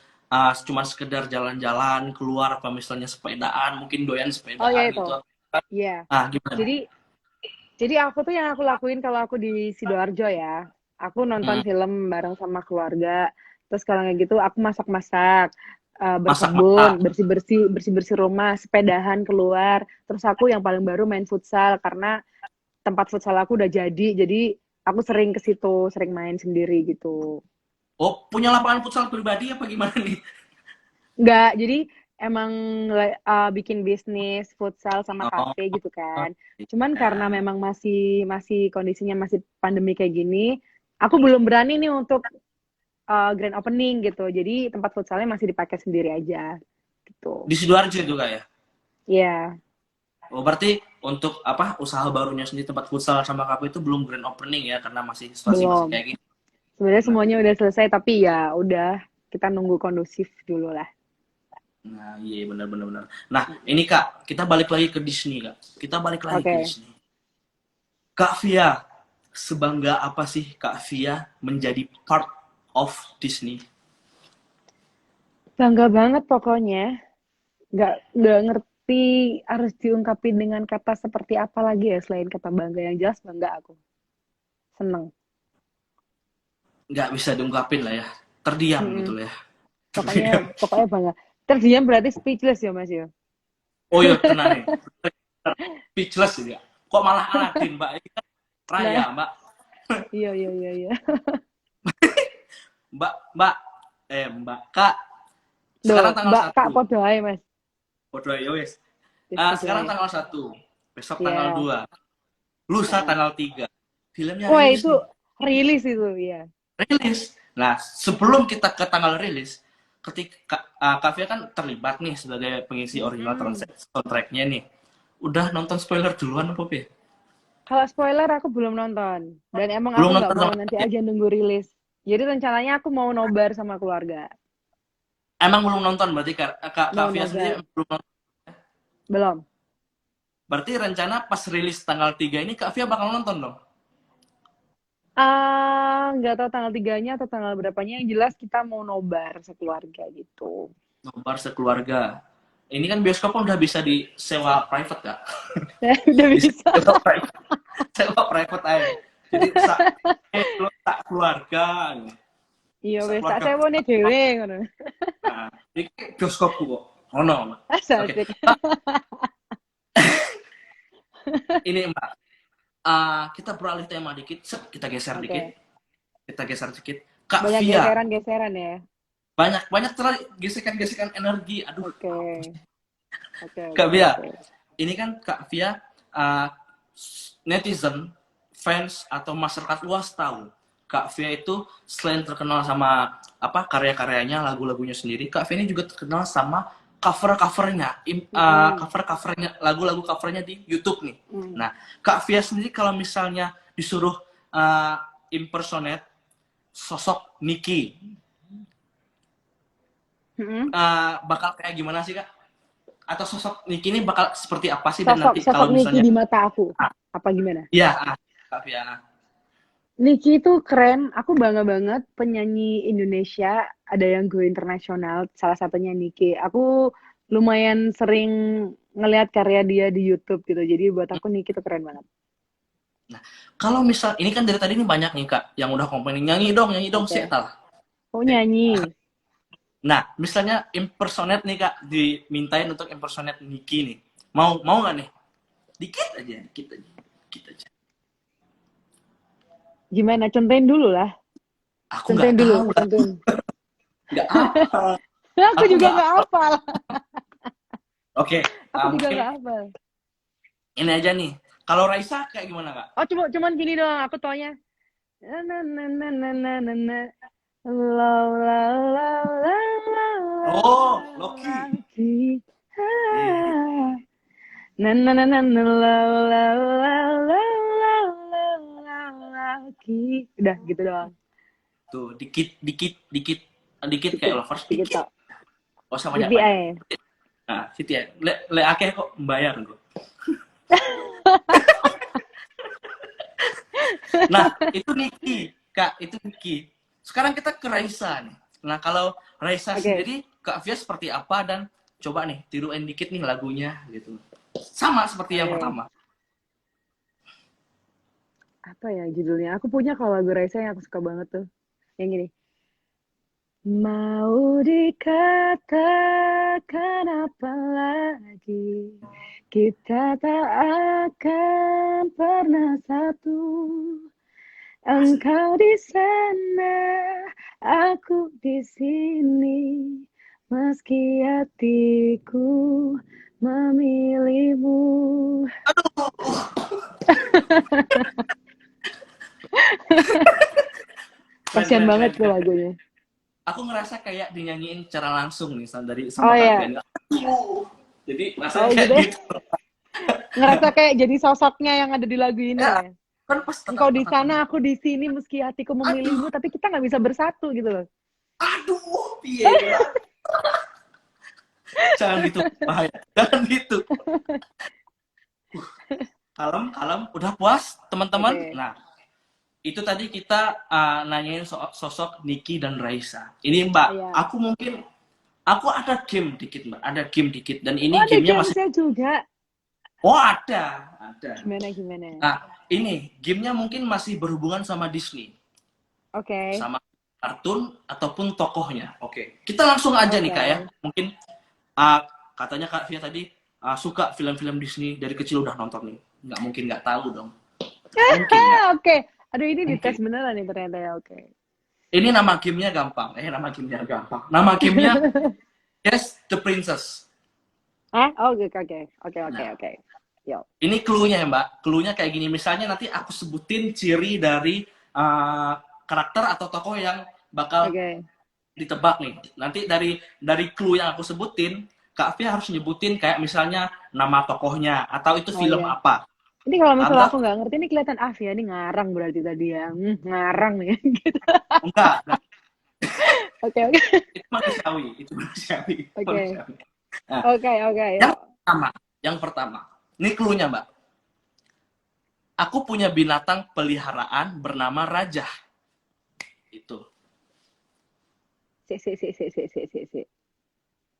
cuma sekedar jalan-jalan keluar apa misalnya sepedaan mungkin doyan Oh ya sepedaan itu. gitu. Iya. Gimana? Jadi aku tuh yang aku lakuin kalau aku di Sidoarjo ya, aku nonton Hmm, film bareng sama keluarga. Terus kalau kayak gitu aku masak-masak, masak-masak. berkebun, bersih-bersih rumah, sepedahan keluar. Terus aku yang paling baru main futsal karena tempat futsal aku udah jadi aku sering ke situ, sering main sendiri gitu. Oh, punya lapangan futsal pribadi apa gimana nih? Enggak, jadi emang bikin bisnis futsal sama Oh, kafe gitu kan. Cuman karena ya. memang masih masih kondisinya masih pandemi kayak gini, aku belum berani nih untuk grand opening gitu. Jadi tempat futsalnya masih dipakai sendiri aja gitu. Di Sidoarjo juga ya? Iya, Oh, berarti untuk apa usaha barunya sendiri tempat futsal sama kafe itu belum grand opening ya karena masih situasi masih belum. kayak gini. Sebenarnya Nah, semuanya udah selesai tapi ya udah kita nunggu kondusif dulu lah. nah iya benar benar benar. Nah, ini Kak, kita balik lagi ke Disney, Kak. Kita balik lagi ke Oke. Disney. Kak Via, sebangga apa sih Kak Via menjadi part of Disney? Bangga banget pokoknya. Nggak ngerti harus diungkapin dengan kata seperti apa lagi ya selain kata bangga. Yang jelas bangga aku. Seneng. Nggak bisa diungkapin lah ya. Terdiam Mm-mm. gitu lah ya. Pokoknya Terdiam. pokoknya bangga. Terdiam berarti speechless ya Mas ya. Oh iya, tenang nih. Speechless ya. Kok malah Aladin, Mbak? Ini kan Raya, Nah, Mbak. iya iya iya iya. Mbak, Mbak, Mbak, Kak. Duh, Sekarang tanggal Mbak Kak 1. podo ae Mas. Bodoh ya wes. Wis podo Sekarang ae. tanggal 1. Besok tanggal Iya. 2. Lusa Heeh. tanggal 3. Filmnya Wah, rilis itu nih. rilis itu, iya. Rilis. Nah, sebelum kita ke tanggal rilis, ketika Kavia kan terlibat nih sebagai pengisi original Mm-mm. soundtracknya nih. Udah nonton spoiler duluan apa ya? Kalau spoiler aku belum nonton. Dan emang aku Belum nggak nonton mau sama nanti ya? aja nunggu rilis. Jadi rencananya aku mau nobar sama keluarga. Emang belum nonton berarti Kak Mau Kavia sendiri nobar. belum nonton. Belum. Berarti rencana pas rilis tanggal 3 ini Kak Via bakal nonton dong? Nggak tahu tanggal tiganya atau tanggal berapanya. Yang jelas kita mau nobar sekeluarga gitu. Nobar sekeluarga. Ini kan bioskop kan udah bisa disewa private, Kak. Udah bisa. Disewa private. Sewa private aja. Jadi sak keluarga. Iya Sak wes, tak keluarga. sewone dhewe ngono. Nah, ini bioskopku kok. Oh no. Oke. Asik. Ini Mbak. Kita beralih tema dikit. Set, kita geser dikit. Oke. Kita geser dikit. Kak Banyak Via. geseran-geseran ya. Banyak banyak terus gesekan-gesekan energi. Aduh, Oke, oke, Kak oke, Via, oke. ini kan Kak Via uh, netizen, fans atau masyarakat luas tahu Kak Via itu selain terkenal sama apa karya-karyanya, lagu-lagunya sendiri, Kak Via ini juga terkenal sama cover-covernya, Mm-mm. cover-covernya, lagu-lagu covernya di YouTube nih. Mm. Nah, Kak Via sendiri kalau misalnya disuruh impersonate sosok Nicky, Mm-mm. bakal kayak gimana sih Kak? Atau sosok Nicky ini bakal seperti apa sih dan Sosok nanti sosok kalau Niki misalnya di mata aku. ah, Apa gimana? iya, Kak Via. Niki itu keren. Aku bangga banget penyanyi Indonesia ada yang go internasional. Salah satunya Niki. Aku lumayan sering ngelihat karya dia di YouTube gitu. Jadi buat aku Niki itu keren banget. Nah, kalau misal ini kan dari tadi ini banyak nih Kak yang udah komplain nyanyi dong sih Oke. tal. Oh nyanyi. Nah, misalnya impersonate nih Kak, dimintain untuk impersonate Nicky nih. Mau nggak nih? Dikit aja, dikit aja, dikit aja. Gimana? Contohin dulu lah. Aku nggak Contohin dulu. tahu, Contohin. nggak apa. Aku Aku juga nggak nggak apa. hafal. Oke, Aku juga mungkin nggak hafal. ini aja nih. Kalau Raisa kayak gimana Kak? Oh cuman gini doang. Aku taunya. Na na na na na na na na. La la la la la la Oh, la Loki. lagi. Iya, Ah. Na na na na na la la la la la la la lagi. Udah gitu doang. tuh dikit, dikit, dikit, dikit kayak Dikit, lovers dikit dikit. tok. Gak usah Gitu banyak-banyak. aja. Nah, situ ya. Le akeh kok membayar kok. Nah, itu Niki, Kak, itu Niki. Sekarang kita ke Raisa nih. Nah, kalau Raisa Oke. sendiri, Kak Fia seperti apa dan coba nih tiruin dikit nih lagunya gitu. Sama seperti yang Oke. pertama. Apa ya judulnya? Aku punya kalau lagu Raisa yang aku suka banget tuh. Yang gini. Mau dikatakan apa lagi? Kita tak akan pernah satu. Asik. Engkau di sana, aku di sini. Meski hatiku memilihmu. Keren, Kasian keren, banget keren, tuh keren. lagunya. Aku ngerasa kayak dinyanyiin secara langsung nih Oh sama Kak ya, Fia. Jadi rasanya oh kayak gitu ya. gitu. Ngerasa kayak jadi sosoknya yang ada di lagu ini Ya, ya. kan pas Engkau di tengah-tengah. sana, aku di sini, meski hatiku Aduh, memilihmu, tapi kita nggak bisa bersatu gitu loh. aduh, piye lah. Jangan gitu, bahaya. Jangan gitu. Kalem, kalem, udah puas teman-teman? Oke. Nah, itu tadi kita nanyain sosok Niki dan Raisa. Ini Mbak, Iya. aku ada game dikit Mbak, ada game dikit dan ini Oh, ada gamenya masih, gamesnya juga. oh ada. Gimana, gimana? Nah, ini gamenya mungkin masih berhubungan sama Disney, Oke. sama kartun ataupun tokohnya. Oke, kita langsung aja nih Oke. Kak ya. Mungkin uh, katanya Kak Via tadi suka film-film Disney dari kecil udah nonton nih. Nggak mungkin nggak tahu dong. Nggak mungkin nggak. Oke. Aduh, ini Mungkin. dites beneran nih ternyata ya. Oke. Ini nama gamenya gampang. Nama gamenya gampang. Nama gamenya Yes the Princess. Hah? Oh, oke, oke. Oke, oke, Nah, oke. Yuk. ini clue-nya ya Mbak. Clue-nya kayak gini. Misalnya nanti aku sebutin ciri dari uh, karakter atau tokoh yang bakal Oke. ditebak nih. Nanti dari clue yang aku sebutin, Kak Fia harus nyebutin kayak misalnya nama tokohnya atau itu Oh film iya. apa. Ini kalau Paham misalnya nggak? aku nggak ngerti, ini kelihatan ya. Ini ngarang berarti tadi ya. Ngarang nih. Gitu. Enggak. Nah, Oke, oke. itu manusiawi. Itu manusiawi. Oke. Manusiawi. Nah, Oke, oke. yang Yuk. pertama, yang pertama. Ini clue-nya, Mbak. Aku punya binatang peliharaan bernama Raja. Itu. Si.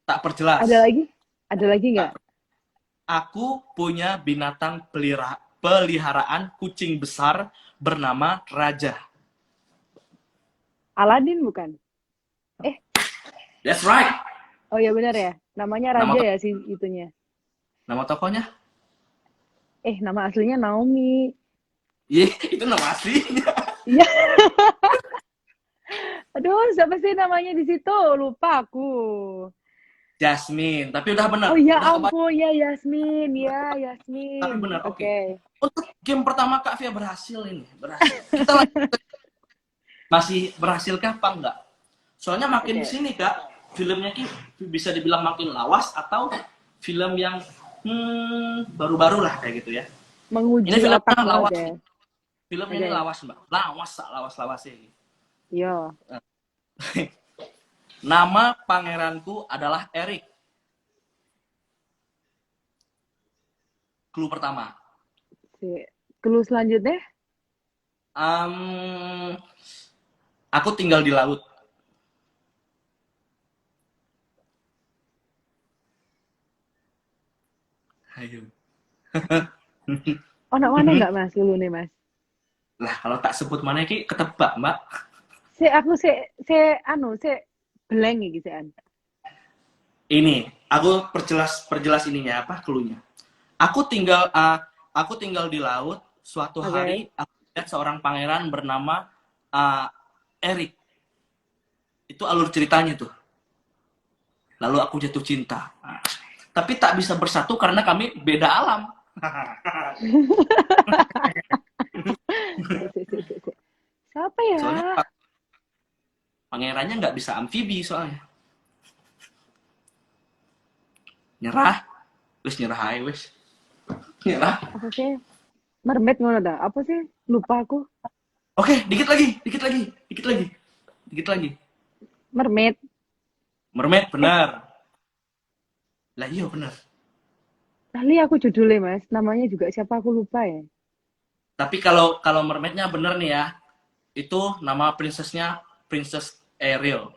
Tak Ada perjelas. lagi? Ada lagi nggak? Aku punya binatang peliharaan kucing besar bernama Raja. Aladin bukan? Eh, That's right. oh ya benar ya. Namanya Nama Raja to ya sih itunya. nama tokonya? Nama aslinya Naomi. Iya, itu nama aslinya. Iya. Aduh, siapa sih namanya di situ? Lupa aku. Jasmine, tapi udah bener, Oh ya udah kebayang, ampun, ya Yasmin, ya tapi Yasmin. bener. Oke. Oke. Untuk game pertama Kak Via berhasil ini, berhasil. Kita lanjut. Masih berhasilkah apa enggak? Soalnya makin di Oke. sini Kak, filmnya ki bisa dibilang makin lawas atau film yang baru-baru lah kayak gitu ya. Ini Menguji filmnya otak banget lawas ya. nih. Filmnya ini Oke. lawas Mbak. Lawas, lawas-lawasnya ini. Yo. Nama pangeranku adalah Eric. Clue pertama. Si. Clue selanjutnya? Um, aku tinggal di laut. Ayo. Oh, nak mana nggak Mas? Dulu nih Mas. Lah kalau tak sebut mana ki ketebak Mbak. Aku anu, blank iki sih an. Ini aku perjelas ininya apa cluenya. Aku tinggal di laut. Suatu Oke. hari aku lihat seorang pangeran bernama uh, Eric. Itu alur ceritanya tuh. Lalu aku jatuh cinta. Tapi tak bisa bersatu karena kami beda alam. Si. Siapa Soalnya ya? pangerannya nggak bisa amfibi soalnya. Nyerah. Wis nyerah aja wis. Nyerah. Apa sih? Mermaid ngono dah. Apa sih? Lupa aku. Oke, dikit lagi, dikit lagi, dikit lagi, dikit lagi. Mermaid. Mermaid benar. Lah iya benar. Kali aku judulnya Mas. Namanya juga siapa aku lupa ya. Tapi kalau kalau mermaidnya benar nih ya, itu nama princessnya Princess Ariel.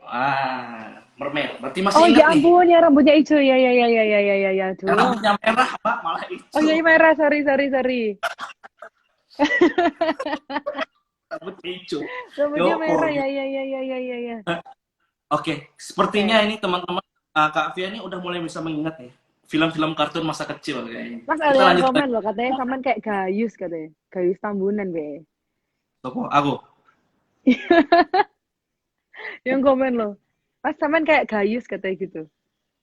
Mermaid. Berarti masih Oh ingat ya nih. ampun, ya rambutnya hijau. Ya ya ya ya ya ya ya ya. Yang Aduh. rambutnya merah, Pak, malah Oh hijau. iya merah. Sorry sorry sorry. Rambut hijau. Rambutnya Yo, merah. Ya ya ya ya ya ya ya. Oke, sepertinya Oke. ini teman-teman Kak Fia ini udah mulai bisa mengingat nih film-film kartun masa kecil kayaknya. Mas ada Kita yang lanjut lagi. komen loh katanya Saman kayak Gayus katanya. Gayus Tambunan be. Topo, aku. Yang komen loh. Mas Saman kayak Gayus katanya gitu.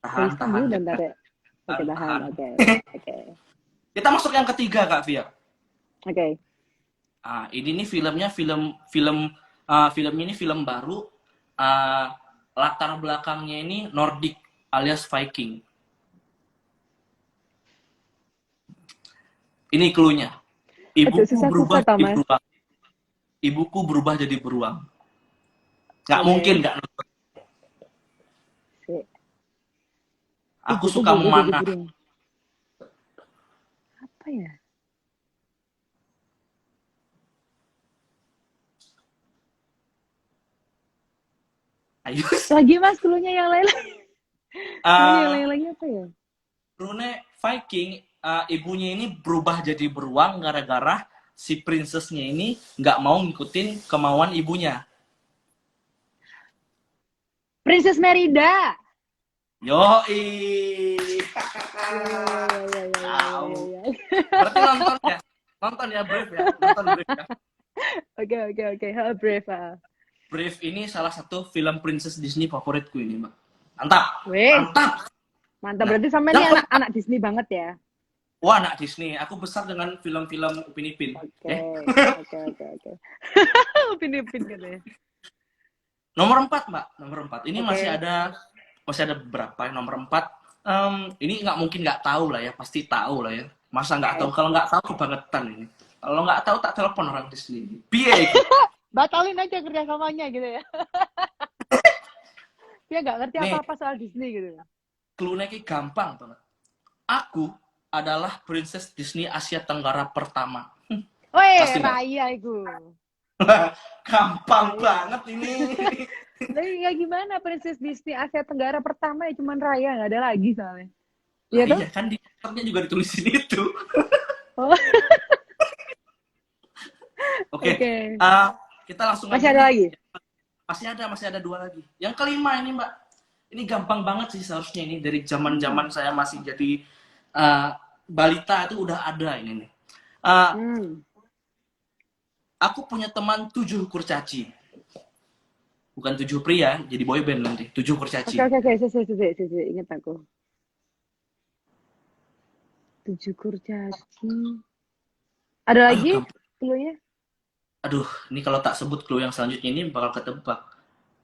Tahan, Gayus tahan, Tambunan jangan, tadi. Oke tahan, tahan. tahan. Oke. Oke. Kita masuk yang ketiga Kak Fia. Oke. Ini nih filmnya filmnya ini film baru. Ah, latar belakangnya ini Nordic alias Viking. Ini cluenya. Aduh Ibuku berubah susah-susah jadi Mas. beruang. Ibuku berubah jadi beruang. Nggak mungkin Oke. nggak nonton. Si. Aku Ibuku suka berubah jadi memanah. burung. Apa ya? Ayo. Lagi Mas dulunya yang lain. Dulunya yang Uh, lain lagi apa ya? Rune Viking, ibunya ini berubah jadi beruang gara-gara si princessnya ini nggak mau ngikutin kemauan ibunya. Princess Merida. Yoi. Ya ya ya ya ya ya ya Tahu. ya ya. Berarti nonton ya? Nonton ya Brave ya? Nonton Brave ya? Oke oke oke. Ha, brave ah. Brave ini salah satu film princess Disney favoritku ini, Mbak. Mantap. Wes, Mantap. mantap Nah, berarti sama yang ini keempat. anak-anak Disney banget ya. Wah, anak Disney. Aku besar dengan film-film Upin Ipin. Oke, oke, oke, oke. Upin Ipin katanya. Nomor 4, Mbak. Nomor 4. Ini Oke. masih ada beberapa. Nomor 4. Ini nggak mungkin nggak tahu lah ya. Pasti tahu lah ya. Masa nggak tahu? Oke. Kalau nggak tahu kebangetan ini. Kalau nggak tahu tak telepon orang Disney. Piye iki? Batalin aja kerjasamanya gitu ya. Dia nggak ngerti Nih, apa-apa soal Disney gitu. clue-nya ki gampang banget. Aku adalah princess Disney Asia Tenggara pertama. Woi, Pasti nggak? Raya itu. Gampang Raya. banget ini. Tapi ya gimana Princess Disney Asia Tenggara pertama ya cuman Raya, nggak ada lagi soalnya. Lah Iya tuh? iya kan di posternya juga ditulisin itu. Oh, Oke, oke. kita langsung Masih aja ada nih. lagi? Masih ada dua lagi. Yang kelima ini Mbak, ini gampang banget sih seharusnya ini dari zaman-zaman saya masih jadi uh, balita itu udah ada ini nih. Uh, Hmm. aku punya teman 7 kurcaci. Bukan tujuh pria, jadi boy band nanti. Tujuh Oke, kurcaci. oke, oke. Sisi. Ingat aku. Tujuh kurcaci. Ada Aduh, lagi gampang. clue-nya? Aduh, ini kalau tak sebut clue yang selanjutnya ini bakal ketebak.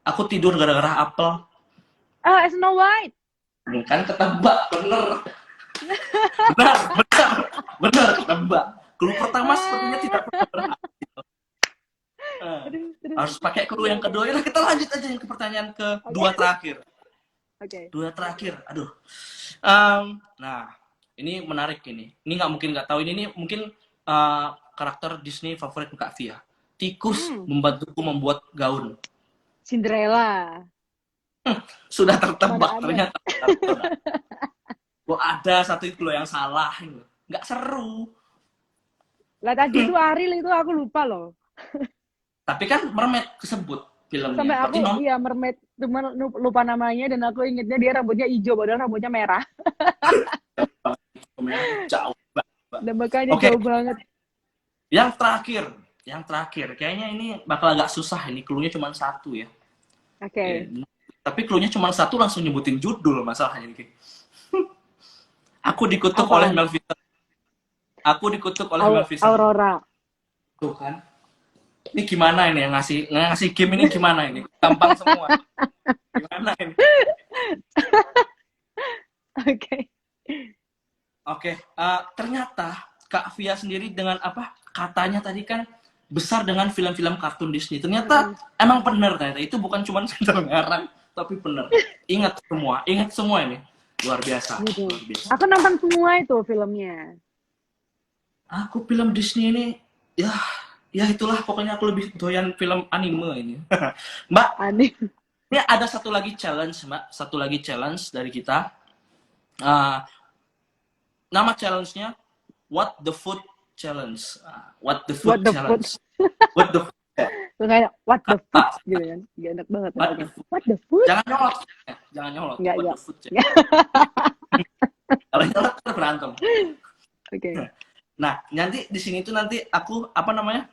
Aku tidur gara-gara apel. Ah, Snow White. Kan ketebak, bener. Benar, benar. Benar, ketebak. Clue pertama sepertinya tidak Ah, pernah berhasil. Eh, terus. harus pakai clue Oke, yang oke. kedua. Ya, kita lanjut aja yang ke pertanyaan kedua Oke. terakhir. Oke. Dua terakhir, aduh. Nah, ini menarik ini. Ini nggak mungkin nggak tahu. Ini mungkin karakter Disney favorit Kak Via. Tikus Hmm. membantuku membuat gaun. Cinderella. Sudah Mana tertebak ada? ternyata. Kok ada satu itu loh yang salah. Nggak seru. Lah tadi itu Ariel itu aku lupa loh. Tapi kan Mermaid kesebut filmnya. Sampai Berarti aku nomor iya mermaid cuma lupa namanya dan aku ingetnya dia rambutnya hijau padahal rambutnya merah. jauh banget. Dan makanya Oke, jauh banget. yang terakhir. Yang terakhir. Kayaknya ini bakal agak susah. Ini clue-nya cuma satu ya. Oke. Tapi clue-nya cuma satu langsung nyebutin judul masalahnya nih. Aku dikutuk oleh Apaan? Melvison. Aku dikutuk oleh Melvison. Aurora. Tuh kan. Ini gimana ini yang ngasih game ini gimana ini? Gampang semua. Gimana ini? Oke. Oke, ternyata Kak Via sendiri dengan apa? Katanya tadi kan besar dengan film-film kartun Disney. Ternyata emang benar ternyata itu bukan cuma sekedar ngarang, tapi benar. Ingat semua ini. Luar biasa, Gitu. luar biasa. Aku nonton semua itu filmnya. Aku film Disney ini ya itulah pokoknya aku lebih doyan film anime ini. Mbak, Aneh. ini ada satu lagi challenge, Mbak. Satu lagi challenge dari kita. Uh, nama challenge-nya What the Food Challenge. What the Food What the food? Challenge. What the food. Kayak what the food gitu kan. Gak enak banget. What the food. What the food? Jangan nyolot. Jangan nyolot. Enggak, What enggak. the Food Challenge. Kalau nyolot kita berantem. Oke. Nah, nanti di sini tuh nanti aku apa namanya?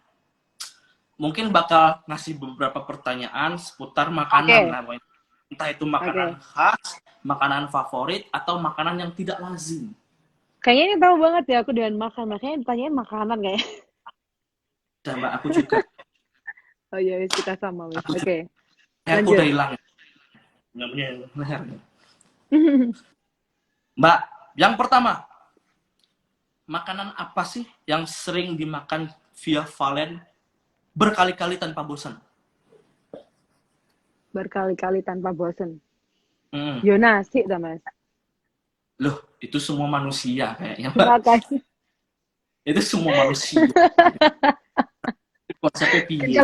Mungkin bakal ngasih beberapa pertanyaan seputar makanan namanya. Entah itu makanan khas, makanan favorit, atau makanan yang tidak lazim. Kayaknya ini tahu banget ya aku dengan makan. Makanya ditanyain makanan kayak. Dan Mbak, aku juga. Oh iya, kita sama. Oke. Aku udah hilang. Mbak, yang pertama. Makanan apa sih yang sering dimakan via Valen berkali-kali tanpa bosan? Berkali-kali tanpa bosan. Yo nasi dah Mas. Loh, itu semua manusia kayaknya, Mbak. Makanya. Itu semua manusia. Konsepnya piye?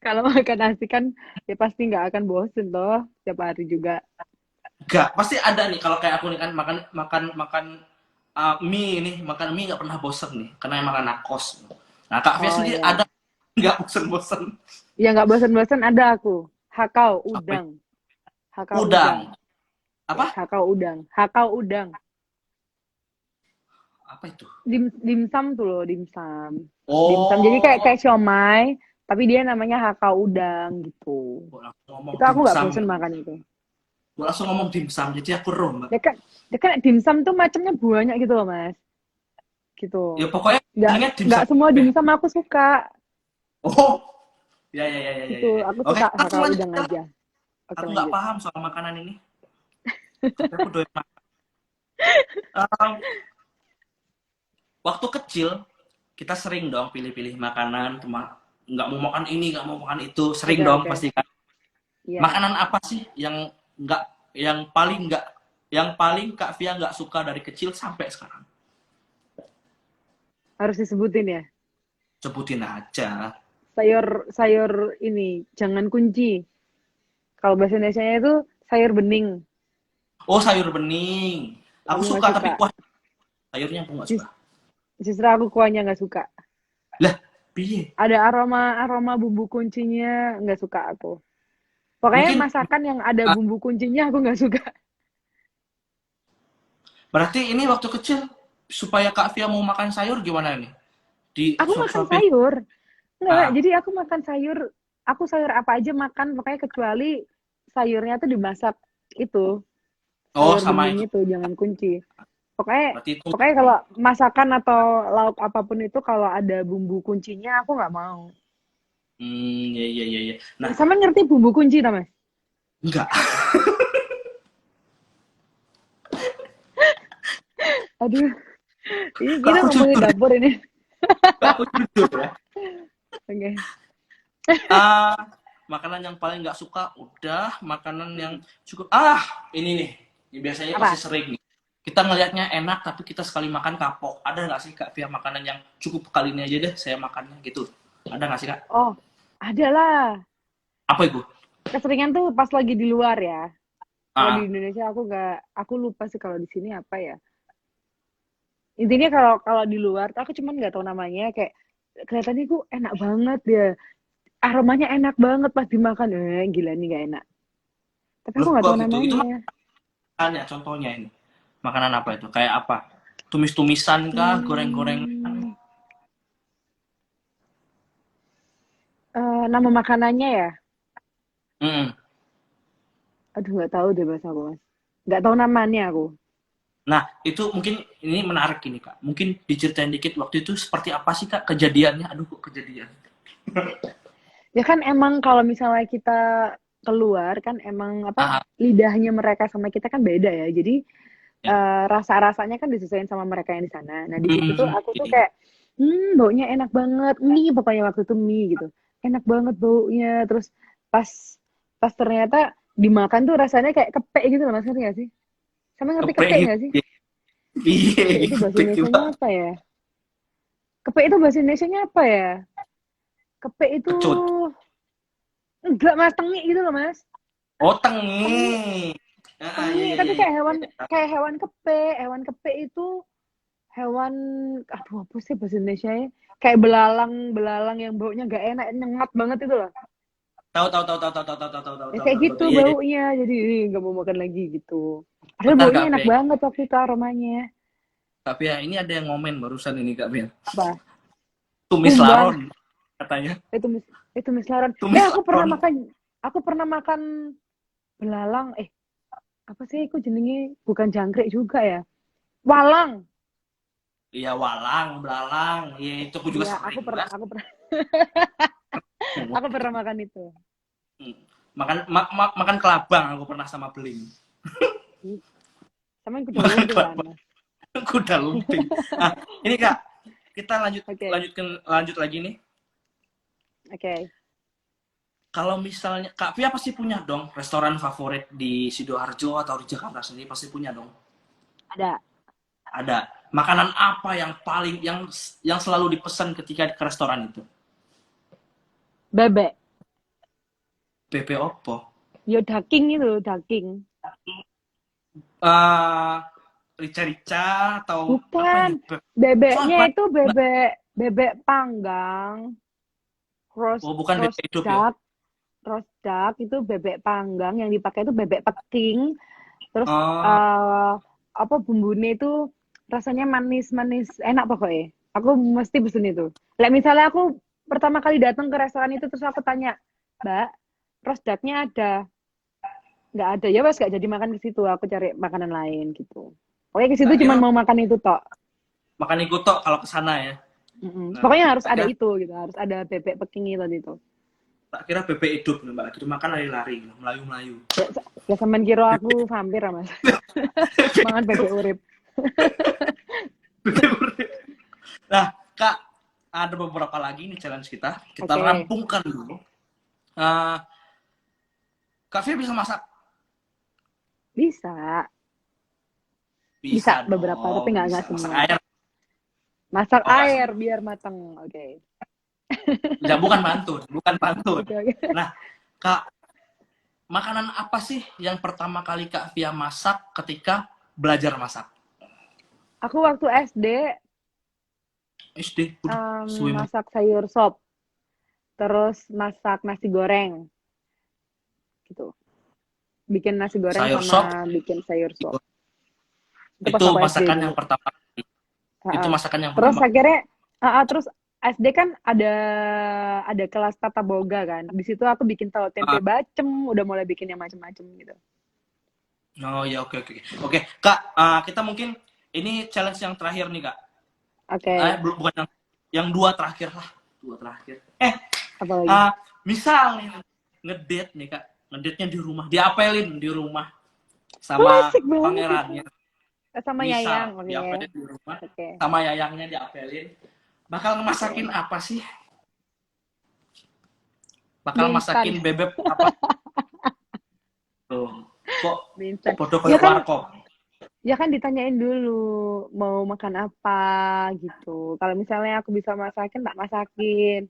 Kalau makan nasi kan ya pasti nggak akan bosen toh tiap hari juga. Enggak, pasti ada nih kalau kayak aku nih kan makan mie nih, makan mie nggak pernah bosen nih, karena makan nakos. Nah, Kak Fia sendiri Iya. ada nggak bosen-bosen? Ya nggak bosen-bosen ada aku. Hakau udang. Hakau udang. Apa? Hakau udang. Hakau udang. Apa itu? Dimsum tuh loh, dimsum. Oh. Dimsum. Jadi kayak siomay, tapi dia namanya hakau udang gitu. Itu aku nggak bosen makan itu. Gue langsung ngomong dimsum, jadi aku rom. Ya kan dimsum tuh macamnya banyak gitu loh Mas. Gitu. Ya pokoknya nggak semua dimsum aku suka. Oh, ya. Gitu. Aku suka hakau udang aja. Aku nggak paham soal makanan ini. Tapi aku doyan makan. Waktu kecil kita sering dong pilih-pilih makanan, nggak mau makan ini, nggak mau makan itu, sering dong pasti kan. Yeah. Makanan apa sih yang paling Kak Via nggak suka dari kecil sampai sekarang? Harus disebutin ya? Sebutin aja. Sayur ini, jangan kunci. Kalau bahasa Indonesianya itu sayur bening. Oh, sayur bening. Aku suka, tapi kuah sayurnya aku nggak suka. Justru aku kuahnya nggak suka. Lah, piye? Ada aroma bumbu kuncinya nggak suka aku. Pokoknya masakan yang ada bumbu kuncinya aku nggak suka. Berarti ini waktu kecil supaya Kak Via mau makan sayur gimana nih? Aku makan sayur. Enggak, jadi aku makan sayur aku sayur apa aja makan pokoknya kecuali sayurnya tuh dimasak itu, Oh, sayur sama bening itu. itu jangan kunci. Pokoknya Berarti itu. pokoknya kalau masakan atau lauk apapun itu kalau ada bumbu kuncinya aku nggak mau. Ya, ya, ya, ya. Nah, Sama ngerti bumbu kunci ta, Mas? enggak. Aduh, ini Kak, kita aku ngomongin jujur, dapur ini. Kak, aku jujur ya. Oke. Ah, makanan yang paling nggak suka udah, makanan yang cukup ini nih. Ini biasanya pasti Apa? sering nih. Kita ngelihatnya enak tapi kita sekali makan kapok. Ada nggak sih Kak Pia makanan yang cukup kali ini aja deh saya makannya gitu? Ada nggak sih Kak? Oh, ada lah. Apa itu? Keseringan tuh pas lagi di luar ya. Kalau di Ah, Indonesia aku lupa sih kalau di sini apa ya. Intinya kalau kalau di luar tuh aku cuman nggak tahu namanya kayak kelihatannya tuh enak banget ya. Aromanya enak banget pas dimakan. Gila nih gak enak. Tapi aku loh nggak kok tahu gitu? Itu namanya. makanannya contohnya ini. Makanan apa itu? Kayak apa? Tumis-tumisan kah? Goreng-gorengan? Hmm, nama makanannya ya? Mm. Aduh nggak tahu deh bahasa aku mas. Nggak tahu namanya aku. Nah, itu mungkin ini menarik ini Kak. Mungkin diceritain dikit waktu itu seperti apa sih Kak kejadiannya? Aduh kok kejadian. Ya kan emang kalau misalnya kita keluar kan emang apa Ah, lidahnya mereka sama kita kan beda ya. Jadi ya. rasa-rasanya kan disesuaikan sama mereka yang di sana. Nah, di situ tuh Hmm, aku tuh iya. kayak, baunya enak banget. Mie pokoknya waktu itu mie gitu. Enak banget baunya. Terus pas pas ternyata dimakan tuh rasanya kayak kepek gitu loh, Mas. Ngerti nggak sih? Sama ngerti Kepek kepek gitu. nggak sih? Iya, Kepek itu bahasa kepek juga. Indonesianya apa ya? Kepek itu bahasa Indonesianya apa ya? Kepek itu Kecut. enggak Mas, tengik gitu loh, Mas. Oh, Tengik, tengi. Ah, iya, tengik iya, tapi iya, iya. kayak hewan kepek. Hewan kepek itu hewan aduh apa sih bahasa Indonesia ya? Kayak belalang, belalang yang baunya gak enak, nyengat banget itu loh. Tahu, tahu, tahu, tahu, tahu, tahu, tahu, tahu, tahu, Ya tahu, kayak tahu, tahu. gitu Iya, iya. baunya, jadi nggak mau makan lagi gitu. Padahal Bentar baunya Kak enak Pia. banget waktu itu aromanya. Kak Pia, ini ada yang ngomen barusan ini Kak Pia. Apa? Tumis Kumbang. laron katanya. Itu mis laron. Tumis Aku pernah laron. makan, aku pernah makan belalang. Apa sih? Aku jenenge bukan jangkrik juga ya. Walang. Iya, walang, belalang. Iya, itu aku juga Iya, sering juga. aku pernah, aku pernah makan itu. Hmm. Makan kelabang aku pernah sama beling. Ih, sama yang kuda Makan lumping kan, kelabang. Mas. Kuda lumping. Nah, ini Kak, kita Oke, lanjut lagi nih. oke. Kalau misalnya Kak Pia pasti punya dong restoran favorit di Sidoarjo atau di Jakarta sendiri pasti punya dong. Ada Ada. Makanan apa yang paling yang selalu dipesan ketika ke restoran itu? bebek. PP opo? Ya daging itu, daging. Eh, rica-rica atau apa Bukan. ini? Soalnya Bebeknya banyak. itu bebek panggang, roast Oh, bukan BP roast hidup ya? duck, roast duck itu bebek panggang yang dipakai itu bebek peking. Terus Oh, apa bumbunya itu rasanya manis-manis, enak pokoknya. Aku mesti pesen itu. Like misalnya aku pertama kali datang ke restoran itu terus aku tanya, Mbak, roast ducknya ada? Nggak ada ya, wes nggak jadi makan ke situ. Aku cari makanan lain gitu. Pokoknya ke situ tak cuma kira mau makan itu tok. makan ikutok kalau ke sana ya. Nah, Pokoknya harus tak ada kira itu gitu, harus ada bebek peking tadi itu. tak kira BP hidup Mbak. Gitu makan lari-lari, melayu-melayu. Ya, ya sampean kira aku vampir Mas. Mangan bebek urip. Nah, Kak, ada beberapa lagi nih challenge kita. Kita Oke, rampungkan dulu. Eh, Kak Fia bisa masak? bisa. Bisa Bisa beberapa, tapi dong, nggak bisa. Masak semua. air. Masak Oh, nggak air semua. biar mateng. Oke. Ya, bukan pantun, bukan pantun. Oke, oke. Nah, Kak, makanan apa sih yang pertama kali Kak Fia masak ketika belajar masak? Aku waktu SD SD, udah suwe banget. masak sayur sop, terus masak nasi goreng gitu. Bikin nasi goreng Sayur sama sop, bikin sayur sop. Itu pas itu aku SD masakan dulu. yang pertama. Itu Ah. masakan yang Terus pertama. akhirnya terus SD kan ada kelas tata boga kan. Di situ aku bikin tahu tempe Ah, bacem, udah mulai bikin yang macem-macem gitu. oh ya, oke oke oke Kak, kita mungkin ini challenge yang terakhir nih Kak. Oke, Belum, bukan yang dua terakhir lah, dua terakhir. apa lagi? Ah, misal nih ngedate nih Kak, ngedate-nya di rumah, diapelin di rumah Oh, sama asik banget itu. pangerannya. Sama Yayang, Misal oke. diapelin di rumah Oke. sama yayangnya, diapelin. Bakal ngemasakin Oke. apa sih? Bakal Mie instan. masakin bebek apa tuh? Kok Mie kok instan. bodoh Ya kayak kan, warkop? ya kan ditanyain dulu mau makan apa gitu. Kalau misalnya aku bisa masakin, tak masakin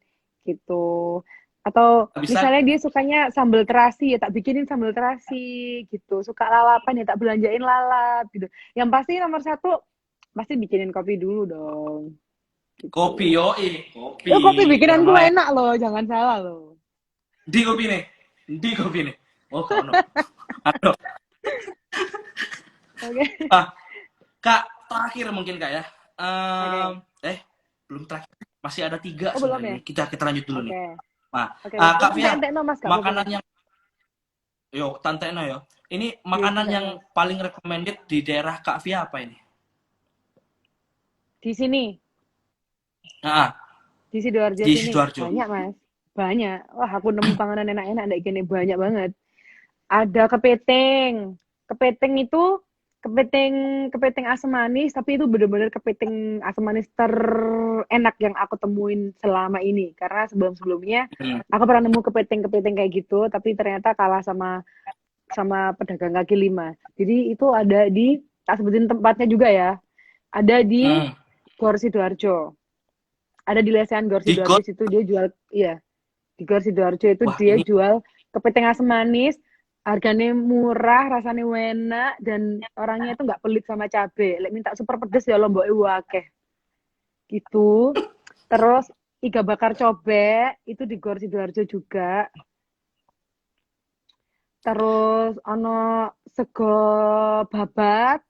gitu. Atau Bisa misalnya dia sukanya sambal terasi, ya tak bikinin sambal terasi gitu. Suka lalapan, ya tak belanjain lalap gitu. Yang pasti nomor satu, pasti bikinin kopi dulu dong kopi gitu. yo, kopi Itu kopi biar bikinanku melek. enak loh, jangan salah loh. Di kopi nih, di kopi nih. Oh kau no. Aduh. Oke, Ah, Kak, terakhir mungkin Kak ya. Em, oke. eh, belum terakhir. Masih ada tiga Oh belum sebenarnya ya? nih. Kita lanjut dulu nih. Oke, Nah, oke. Kak Via, Ente no mas, gak apa-apa makanan mas. yang yo Tante Eno yo. Ini Iya, makanan santai yang mas. paling recommended di daerah Kak Via apa ini? Di sini, Nah, di Sidoarjo di sini Sidoarjo. banyak mas, banyak. Wah aku nemu panganan enak-enak kayak gini banyak banget. Ada kepiting, kepiting itu kepiting kepiting asam manis, tapi itu bener-bener kepiting asam manis terenak yang aku temuin selama ini. Karena sebelum-sebelumnya Hmm. aku pernah nemu kepiting-kepiting kayak gitu, tapi ternyata kalah sama sama pedagang kaki lima. Jadi itu ada di, tak sebutin tempatnya juga ya, ada di Hmm. Gor Sidoarjo. Ada di lesehan Gor Di Sidoarjo Got. situ dia jual, iya, di Gor Sidoarjo itu Wah, dia ini jual kepiting asam manis, harganya murah, rasanya enak, dan orangnya itu nggak pelit sama cabe. Lek minta super pedes ya lombok akeh gitu. Terus iga bakar cobek itu di Gor Sidoarjo juga. Terus ono sego babat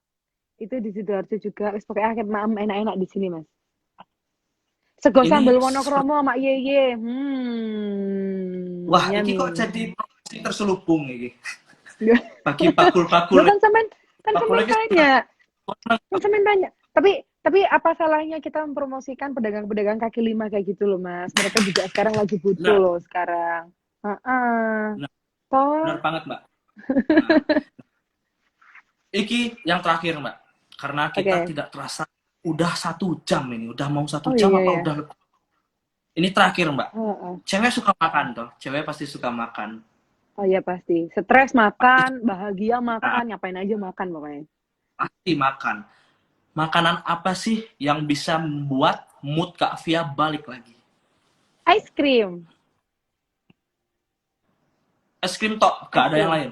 itu di Sidoarjo juga. Wis pokoknya akeh maem enak-enak di sini, Mas. Sego ini sambal seperti, Wonokromo Mak Yeye. wah, ini Yummy. kok jadi promosi terselubung ini. Bagi bakul-bakul Loh kan bakul semen lagi banyak, kan semen banyak. Tapi apa salahnya kita mempromosikan pedagang-pedagang kaki lima kayak gitu loh, Mas. Mereka juga sekarang lagi butuh benar, loh sekarang. Heeh. benar, benar Toh, banget Mbak. Nah, iki yang terakhir Mbak, karena kita oke. tidak terasa udah 1 jam ini, udah mau satu Oh jam iya apa ya. udah lebih. Ini terakhir Mbak. Heeh. Cewek suka makan toh, cewek pasti suka makan. Oh iya pasti. Stres Pasti, makan, bahagia nah, makan, ngapain aja makan pokoknya. pasti makan. Makanan apa sih yang bisa membuat mood Kak Via balik lagi? Ice cream, Es krim tok, gak ice ada yang cream. lain.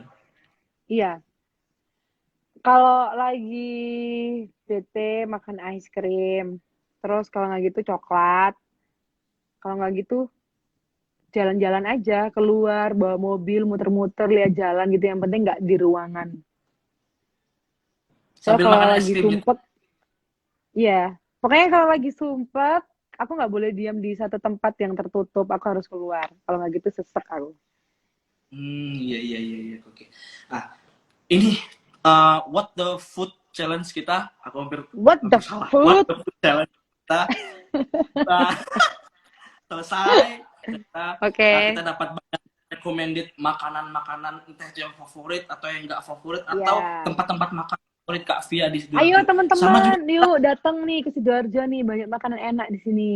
Iya. Kalau lagi bete makan ice cream. Terus kalau nggak gitu coklat. Kalau nggak gitu jalan-jalan aja, keluar, bawa mobil, muter-muter, lihat jalan gitu. Yang penting nggak di ruangan. Soalnya Sambil kalau makan es lagi krim gitu. sumpek, ya. Pokoknya kalau lagi sumpek, aku nggak boleh diam di satu tempat yang tertutup. Aku harus keluar. Kalau nggak gitu sesek aku. Iya iya iya iya, oke. Nah, ini what the food challenge kita, aku hampir What the hampir salah. What food? the food challenge kita uh, selesai. Kita kita Oke. dapat banyak recommended makanan-makanan, entah itu yang favorit atau yang nggak favorit, atau Ya. tempat-tempat makan favorit Kak Via di Ayo Sidoarjo. Sama juga teman-teman, yuk datang nih ke Sidoarjo nih, banyak makanan enak di sini.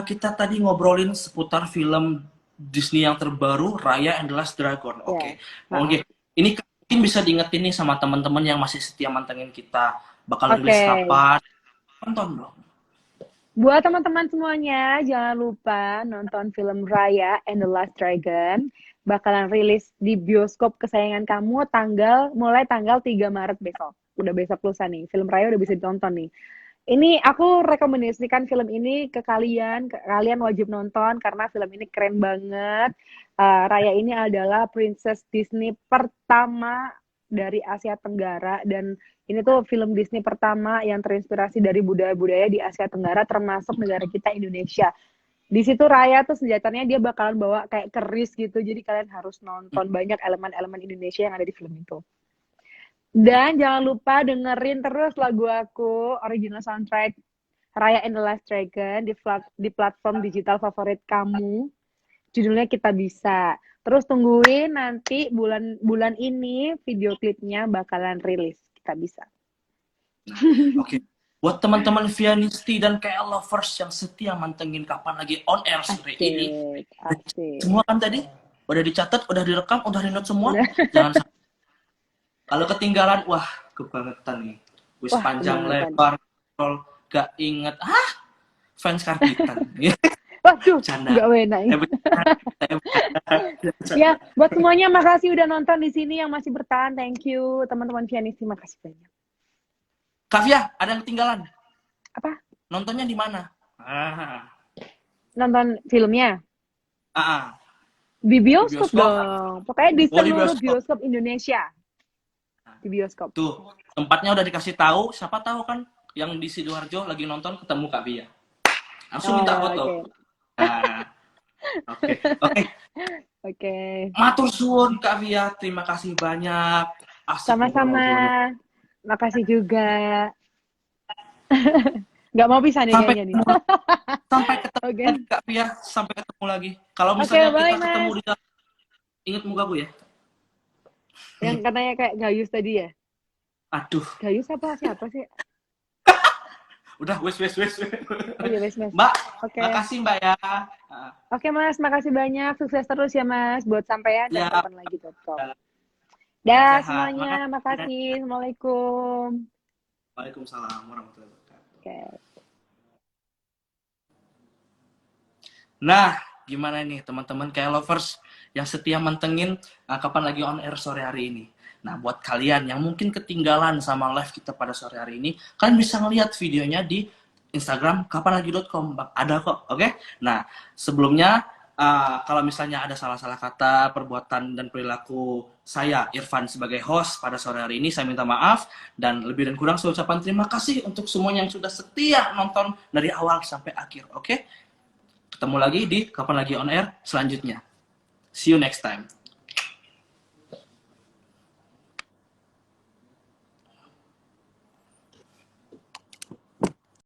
kita tadi ngobrolin seputar film Disney yang terbaru, Raya and the Last Dragon. Ya. Oke. Heeh. Oke. Ini mungkin bisa diingetin nih sama teman-teman yang masih setia mantengin kita. Bakal rilis Oke. kapan? Tonton dong. Buat teman-teman semuanya, jangan lupa nonton film Raya and the Last Dragon. Bakalan rilis di bioskop kesayangan kamu mulai tanggal 3 Maret besok. Udah besok lusa nih. Film Raya udah bisa ditonton nih. Ini aku rekomendasikan film ini ke kalian. Kalian wajib nonton karena film ini keren banget. Raya ini adalah Princess Disney pertama dari Asia Tenggara dan Ini tuh film Disney pertama yang terinspirasi dari budaya-budaya di Asia Tenggara, termasuk negara kita Indonesia. Di situ Raya tuh senjatanya dia bakalan bawa kayak keris gitu. Jadi kalian harus nonton banyak elemen-elemen Indonesia yang ada di film itu. Dan jangan lupa dengerin terus lagu aku, original soundtrack Raya and the Last Dragon di platform digital favorit kamu. Judulnya Kita Bisa. Terus tungguin nanti bulan ini video klipnya bakalan rilis. Kita Bisa. Oke. Buat teman-teman Vianisti dan KL lovers yang setia mantengin kapan lagi on air sore ini. Asik. Semua kan tadi udah dicatat, udah direkam, udah di note semua. Udah. Jangan sampai. Kalau ketinggalan, wah kebangetan nih. Wis Wah, panjang kebangetan. lebar, gak inget. Fans karbitan. Waduh, Canda. nggak enak. Ya, buat semuanya makasih udah nonton di sini yang masih bertahan. Thank you teman-teman Vianisti, makasih banyak. Kak Via, ada yang ketinggalan. Apa? Nontonnya di mana? Nonton filmnya? Di bioskop dong. Pokoknya di seluruh bioskop Indonesia. Di bioskop. Tuh, tempatnya udah dikasih tahu. Siapa tahu kan yang di Sidoarjo lagi nonton ketemu Kak Via. Langsung minta foto. Oke. Matur suwun Kak Via, terima kasih banyak. Sama-sama. Makasih juga. Nggak mau pisah nih kayaknya nih. Sampai ketemu Kak Via, sampai ketemu lagi. Kalau misalnya kita ketemu di dalam, ingat muka gue ya. Yang katanya kayak Gayus tadi ya? Aduh. Gayus siapa sih? Udah, wes. Oh, iya, wes. Mbak, makasih Mbak ya. Oke Mas, makasih banyak. Sukses terus ya Mas, buat sampean dan kapanlagi.com. Dah semuanya, makasih. Assalamualaikum. Waalaikumsalam warahmatullahi wabarakatuh. Oke. Nah, gimana nih teman-teman kayak lovers yang setia mantengin kapan lagi on air sore hari ini. Nah, buat kalian yang mungkin ketinggalan sama live kita pada sore hari ini, kalian bisa ngeliat videonya di Instagram kapanlagi.com. Ada kok, oke? Nah, sebelumnya kalau misalnya ada salah-salah kata, perbuatan, dan perilaku saya, Irfan, sebagai host pada sore hari ini, saya minta maaf. Dan lebih dan kurang saya ucapkan terima kasih untuk semuanya yang sudah setia nonton dari awal sampai akhir, oke? Ketemu lagi di Kapan Lagi On Air selanjutnya. See you next time.